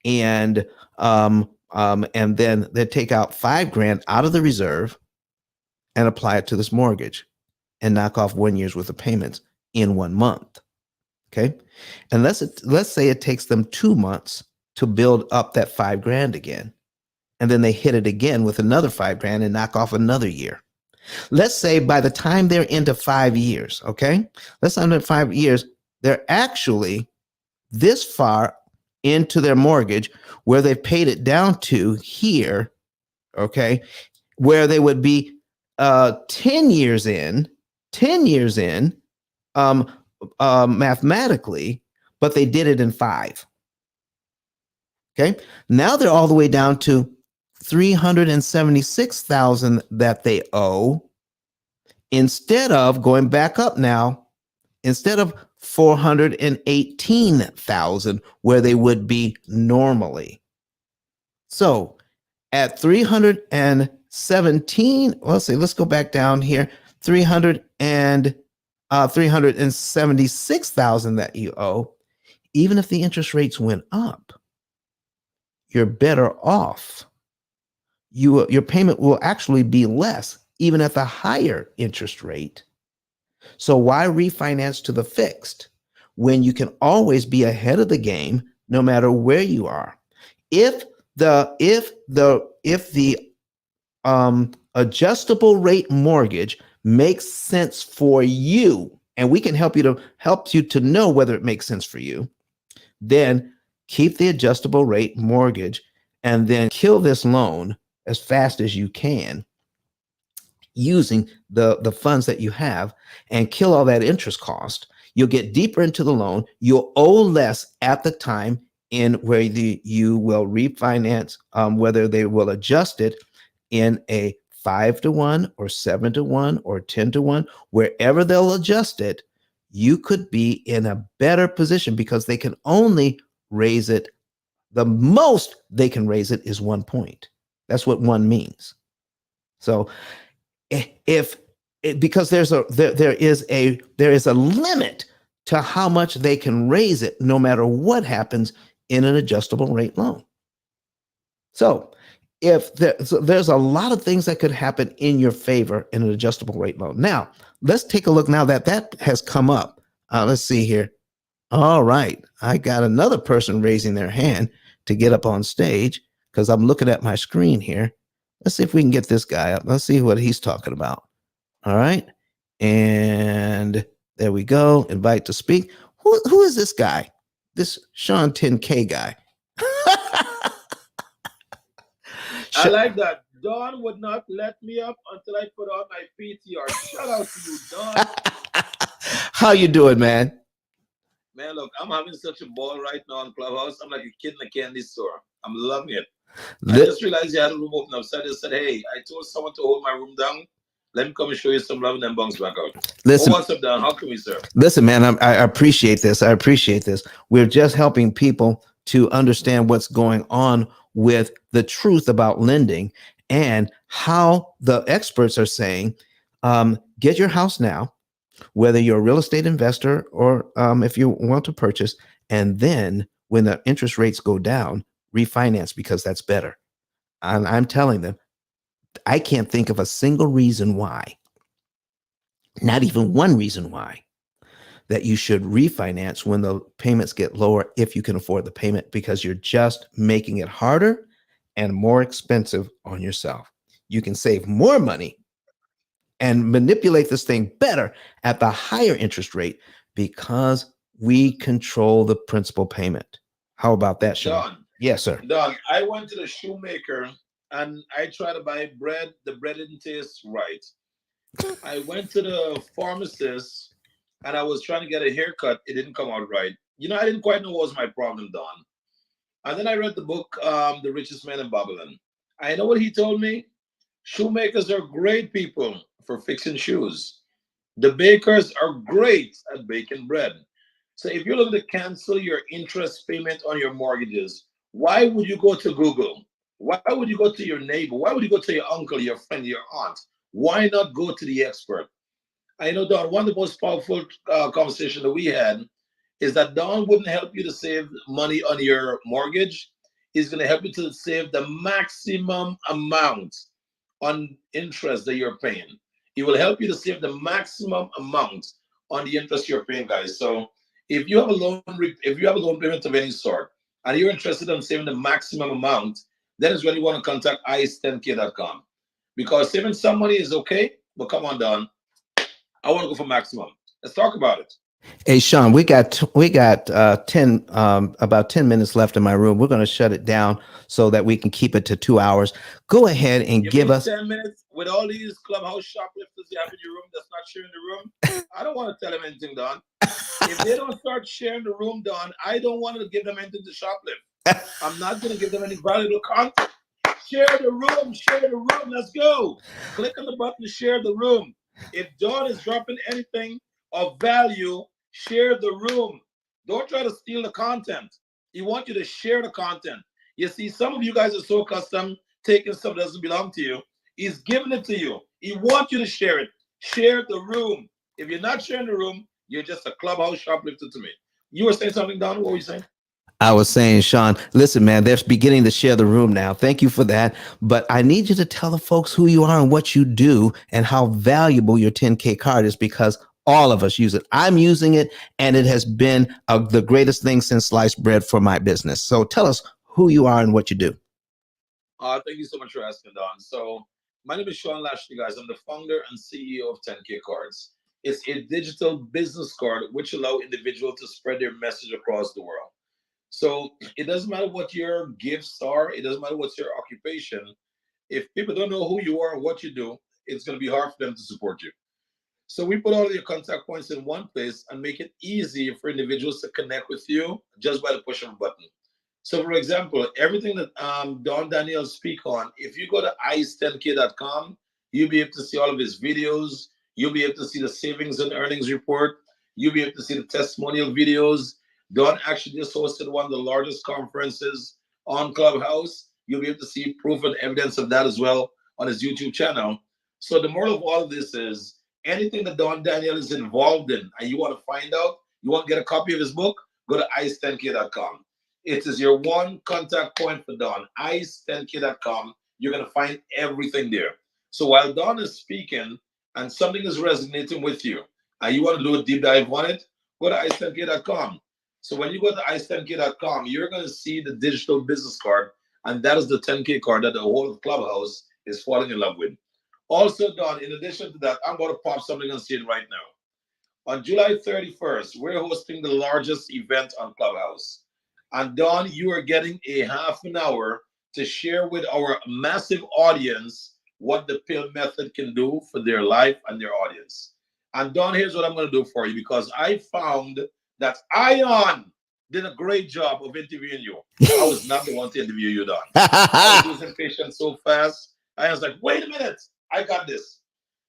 And then they take out 5 grand out of the reserve and apply it to this mortgage and knock off 1 year's worth of payments in 1 month, okay? And let's say it takes them 2 months to build up that 5 grand again. And then they hit it again with another 5 grand and knock off another year. Let's say by the time they're into 5 years, okay? Let's say under 5 years, they're actually this far into their mortgage where they've paid it down to here, okay? Where they would be 10 years in, mathematically, but they did it in 5. Okay. Now they're all the way down to $376,000 that they owe, instead of going back up now, instead of $418,000 where they would be normally. So at 317, let's go back down here, 376,000 that you owe, even if the interest rates went up, you're better off your payment will actually be less, even at the higher interest rate. So why refinance to the fixed when you can always be ahead of the game no matter where you are? If the adjustable rate mortgage makes sense for you, and we can help you to know whether it makes sense for you, then keep the adjustable rate mortgage and then kill this loan as fast as you can using the funds that you have, and kill all that interest cost. You'll get deeper into the loan. You'll owe less at the time in where you will refinance, whether they will adjust it in a 5-to-1 or 7-to-1 or 10-to-1, wherever they'll adjust it, you could be in a better position because they can only raise it. The most they can raise it is 1 point. That's what one means. So because there is a limit to how much they can raise it, no matter what happens in an adjustable rate loan. So there's a lot of things that could happen in your favor in an adjustable rate loan. Now, let's take a look now that has come up. Let's see here. All right. I got another person raising their hand to get up on stage because I'm looking at my screen here. Let's see if we can get this guy up. Let's see what he's talking about. All right. And there we go. Invite to speak. Who is this guy? This Sean 10K guy. I like that. Don would not let me up until I put on my PTR. Shout out to you, Don. How you doing, man? Man, look, I'm having such a ball right now on Clubhouse. I'm like a kid in a candy store. I'm loving it. I just realized you had a room open up. So I just said, hey, I told someone to hold my room down. Let me come and show you some love and then bounce back out. Listen, what's up, Don? How can we serve? Listen, man, I appreciate this. I appreciate this. We're just helping people to understand what's going on with the truth about lending and how the experts are saying, get your house now, whether you're a real estate investor or if you want to purchase, and then when the interest rates go down, refinance because that's better. I'm telling them, I can't think of a single reason why, not even one reason why, that you should refinance when the payments get lower if you can afford the payment, because you're just making it harder and more expensive on yourself. You can save more money and manipulate this thing better at the higher interest rate because we control the principal payment. How about that, Sean? Don. Yes, sir. Don, I went to the shoemaker and I tried to buy bread. The bread didn't taste right. I went to the pharmacist and I was trying to get a haircut. It didn't come out right. I didn't quite know what was my problem, Don. And then I read the book, The Richest Man in Babylon. I know what he told me. Shoemakers are great people for fixing shoes. The bakers are great at baking bread. So if you're looking to cancel your interest payment on your mortgages, why would you go to Google? Why would you go to your neighbor? Why would you go to your uncle, your friend, your aunt? Why not go to the expert? I know, Don, one of the most powerful conversations that we had is that Don wouldn't help you to save money on your mortgage. He's going to help you to save the maximum amount on interest that you're paying. He will help you to save the maximum amount on the interest you're paying, guys. So if you have a loan payment of any sort and you're interested in saving the maximum amount, then is when you want to contact is10k.com. Because saving some money is okay, but come on, Don. I want to go for maximum. Let's talk about it. Hey, Sean, we got 10 about 10 minutes left in my room. We're going to shut it down so that we can keep it to 2 hours. Go ahead and give us 10 minutes with all these clubhouse shoplifters you have in your room that's not sharing the room. I don't want to tell them anything, Don. If they don't start sharing the room, Don, I don't want to give them anything to shoplift. I'm not going to give them any valuable content. Share the room. Share the room. Let's go. Click on the button to share the room. If Don is dropping anything of value, share the room. Don't try to steal the content. He wants you to share the content. You see, some of you guys are so accustomed taking stuff that doesn't belong to you. He's giving it to you. He wants you to share it. Share the room. If you're not sharing the room, you're just a clubhouse shoplifter to me. You were saying something, Don? What were you saying? I was saying, Sean, listen, man, they're beginning to share the room now. Thank you for that. But I need you to tell the folks who you are and what you do and how valuable your 10K card is, because all of us use it. I'm using it, and it has been the greatest thing since sliced bread for my business. So tell us who you are and what you do. Thank you so much for asking, Don. So, my name is Sean Lashley, guys. I'm the founder and CEO of 10K Cards. It's a digital business card which allow individuals to spread their message across the world. So, it doesn't matter what your gifts are, it doesn't matter what's your occupation. If people don't know who you are and what you do, it's going to be hard for them to support you. So we put all of your contact points in one place and make it easy for individuals to connect with you just by the push of a button. So, for example, everything that Don Daniel speak on, if you go to ice10k.com, you'll be able to see all of his videos. You'll be able to see the savings and earnings report. You'll be able to see the testimonial videos. Don actually just hosted one of the largest conferences on Clubhouse. You'll be able to see proof and evidence of that as well on his YouTube channel. So the moral of all of this is anything that Don Daniel is involved in and you want to find out, you want to get a copy of his book, go to ice10k.com. It is your one contact point for Don. Ice10k.com. You're going to find everything there. So while Don is speaking and something is resonating with you and you want to do a deep dive on it, go to ice10k.com. So when you go to ice10k.com, you're going to see the digital business card, and that is the 10K card that the whole of Clubhouse is falling in love with. Also, Don, in addition to that, I'm going to pop something on scene right now. On July 31st, we're hosting the largest event on Clubhouse. And Don, you are getting a half an hour to share with our massive audience what the P.I.L.L method can do for their life and their audience. And Don, here's what I'm going to do for you, because I found that Ion did a great job of interviewing you. I was not the one to interview you, Don. I was losing patience so fast. I was like, wait a minute, I got this.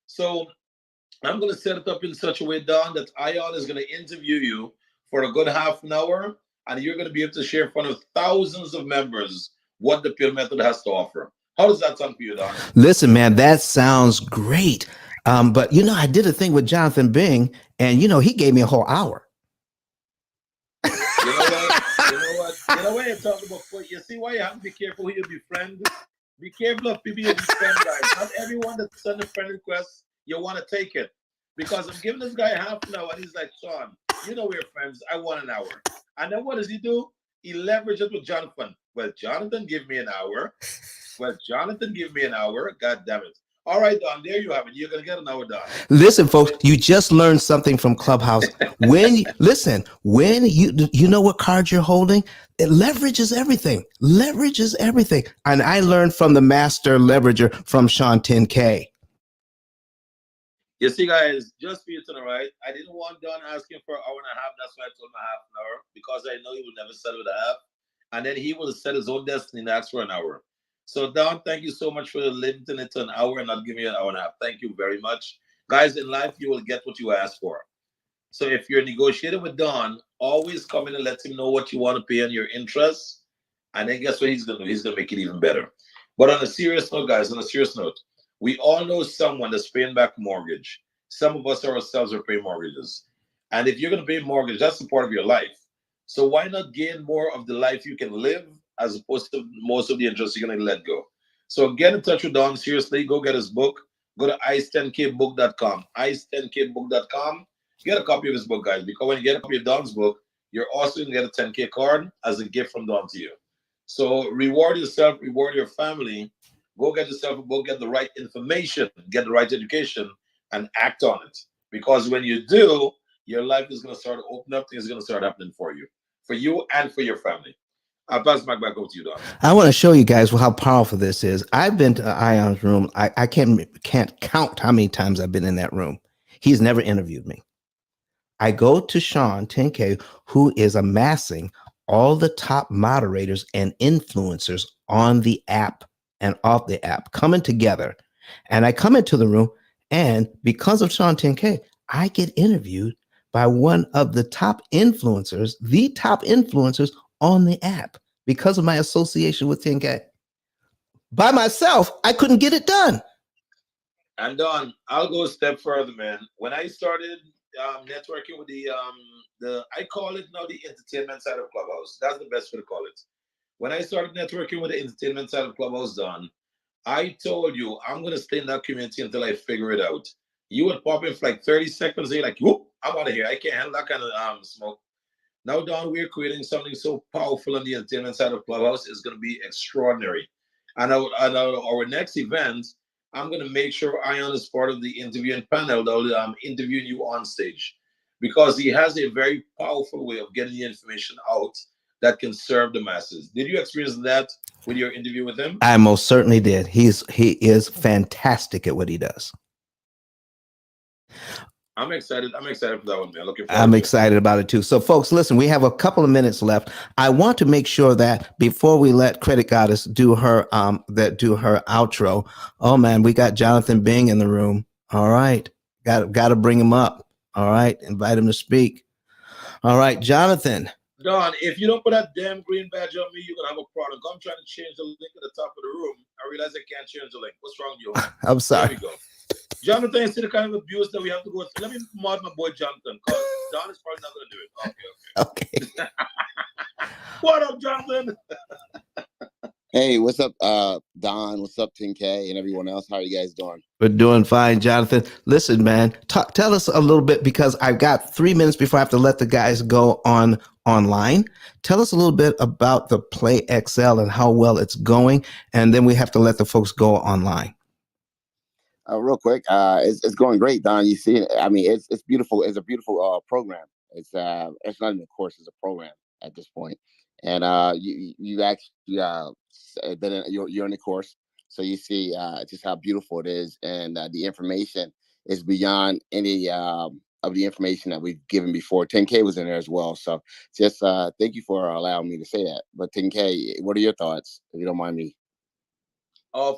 So I'm going to set it up in such a way, Don, that Ion is going to interview you for a good half an hour, and you're going to be able to share in front of thousands of members what the P.I.L.L method has to offer. How does that sound for you, Don? Listen, man, that sounds great. But I did a thing with Jonathan Bing, and he gave me a whole hour. You know what? You know what you're talking about. You see why you have to be careful who you befriend? Be careful of people you befriend, guys. Not everyone that sends a friend request, you want to take it. Because I'm giving this guy half an hour, and he's like, Sean, we're friends. I want an hour. And then what does he do? He leverages it with Jonathan. Well, Jonathan, give me an hour. God damn it. All right, Don, there you have it. You're going to get an hour, Don. Listen, folks, you just learned something from Clubhouse. When you know what card you're holding, it leverages everything. And I learned from the master leverager from Sean 10K. You see, guys, just for you to know, right? I didn't want Don asking for an hour and a half. That's why I told him a half an hour, because I know he will never settle with a half. And then he will set his own destiny and ask for an hour. So, Don, thank you so much for limiting it to an hour and not giving me an hour and a half. Thank you very much. Guys, in life, you will get what you ask for. So if you're negotiating with Don, always come in and let him know what you want to pay and your interest. And then guess what he's going to do? He's going to make it even better. But on a serious note, guys, we all know someone that's paying back mortgage. Some of us ourselves are paying mortgages. And if you're going to pay mortgage, that's a part of your life. So why not gain more of the life you can live as opposed to most of the interest you're going to let go? So get in touch with Don. Seriously, go get his book. Go to ice10kbook.com. ice10kbook.com. Get a copy of his book, guys, because when you get a copy of Don's book, you're also going to get a 10K card as a gift from Don to you. So reward yourself, reward your family. Go get yourself a book, get the right information, get the right education, and act on it. Because when you do, your life is going to start to open up. Things are going to start happening for you and for your family. I'll pass my back over to you, Don. I want to show you guys how powerful this is. I've been to Ion's room. I can't count how many times I've been in that room. He's never interviewed me. I go to Sean 10K, who is amassing all the top moderators and influencers on the app and off the app coming together. And I come into the room, and because of Sean 10K, I get interviewed by one of the top influencers on the app because of my association with 10K. By myself, I couldn't get it done. And Don, I'll go a step further, man. When I started networking with the I call it now the entertainment side of Clubhouse. That's the best way to call it. When I started networking with the entertainment side of Clubhouse, Don, I told you I'm gonna stay in that community until I figure it out. You would pop in for like 30 seconds, and you're like, whoop, I'm out of here. I can't handle that kind of smoke. Now, Don, we're creating something so powerful on the entertainment side of Clubhouse. It's going to be extraordinary. And our next event, I'm going to make sure Ion is part of the interviewing panel that will interview you on stage because he has a very powerful way of getting the information out that can serve the masses. Did you experience that with your interview with him? I most certainly did. He is fantastic at what he does. I'm excited. I'm excited for that one, man. Looking forward I'm to excited about it too. So, folks, listen, we have a couple of minutes left. I want to make sure that before we let Credit Goddess do her outro. Oh man, we got Jonathan Bing in the room. All right, got to bring him up. All right, invite him to speak. All right, Jonathan. Don, if you don't put that damn green badge on me, you're gonna have a problem. I'm trying to change the link at the top of the room. I realize I can't change the link. What's wrong with you? I'm sorry. There we go. Jonathan, is the kind of abuse that we have to go through. Let me mod my boy Jonathan, because Don is probably not going to do it. Okay. What up, Jonathan? Hey, what's up, Don? What's up, 10K, and everyone else? How are you guys doing? We're doing fine, Jonathan. Listen, man, tell us a little bit because I've got 3 minutes before I have to let the guys go online. Tell us a little bit about the Play XL and how well it's going, and then we have to let the folks go online. Real quick, it's going great, Don. You see, I mean, it's beautiful. It's a beautiful program. It's not even a course; it's a program at this point. And you actually then you're in the course, so you see just how beautiful it is, and the information is beyond any of the information that we've given before. 10K was in there as well, so just thank you for allowing me to say that. But 10K, what are your thoughts, if you don't mind me?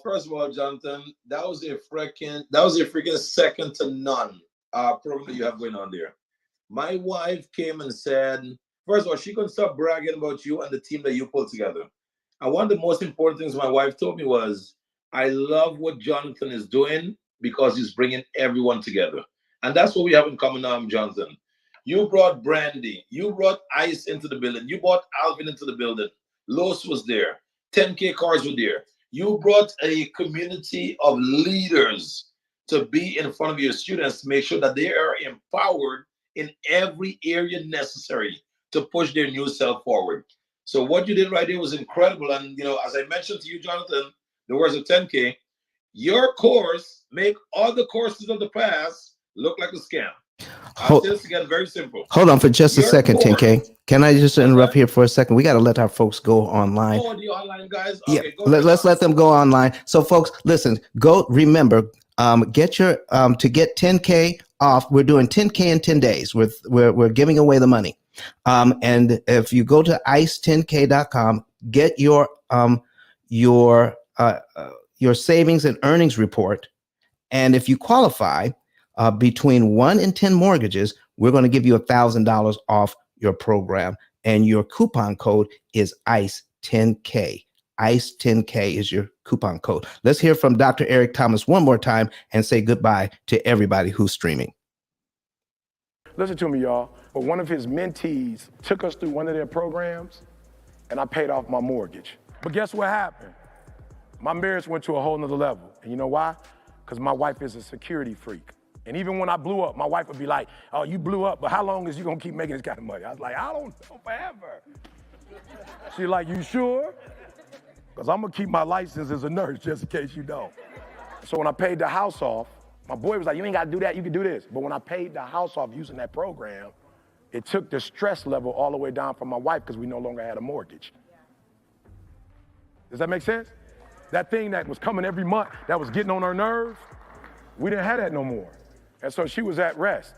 First of all, Jonathan, that was a freaking second to none program that you have going on there. My wife came and said, first of all, she couldn't stop bragging about you and the team that you put together. And one of the most important things my wife told me was, I love what Jonathan is doing because he's bringing everyone together. And that's what we have in common, Jonathan. You brought Brandy. You brought Ice into the building. You brought Alvin into the building. Los was there. 10K cars were there. You brought a community of leaders to be in front of your students to make sure that they are empowered in every area necessary to push their new self forward. So what you did right there was incredible. And, as I mentioned to you, Jonathan, the words of 10K, your course make all the courses of the past look like a scam. I'll say this again, very simple. Hold on for just a second, 10K. Can I just interrupt here for a second? We got to let our folks go online. Oh, the online guys? Okay, yeah, go let's let them go online. So, folks, listen, remember, get your, to get 10K off. We're doing 10K in 10 days. We're giving away the money. And if you go to ice10k.com, get your savings and earnings report. And if you qualify, between 1 and 10 mortgages, we're going to give you $1,000 off your program. And your coupon code is ICE10K. ICE10K is your coupon code. Let's hear from Dr. Eric Thomas one more time and say goodbye to everybody who's streaming. Listen to me, y'all. But one of his mentees took us through one of their programs, and I paid off my mortgage. But guess what happened? My marriage went to a whole nother level. And you know why? Because my wife is a security freak. And even when I blew up, my wife would be like, oh, you blew up, but how long is you gonna keep making this kind of money? I was like, I don't know, forever. She's like, you sure? Because I'm gonna keep my license as a nurse just in case you don't. So when I paid the house off, my boy was like, you ain't gotta do that, you can do this. But when I paid the house off using that program, it took the stress level all the way down for my wife because we no longer had a mortgage. Does that make sense? That thing that was coming every month, that was getting on her nerves, we didn't have that no more. And so she was at rest.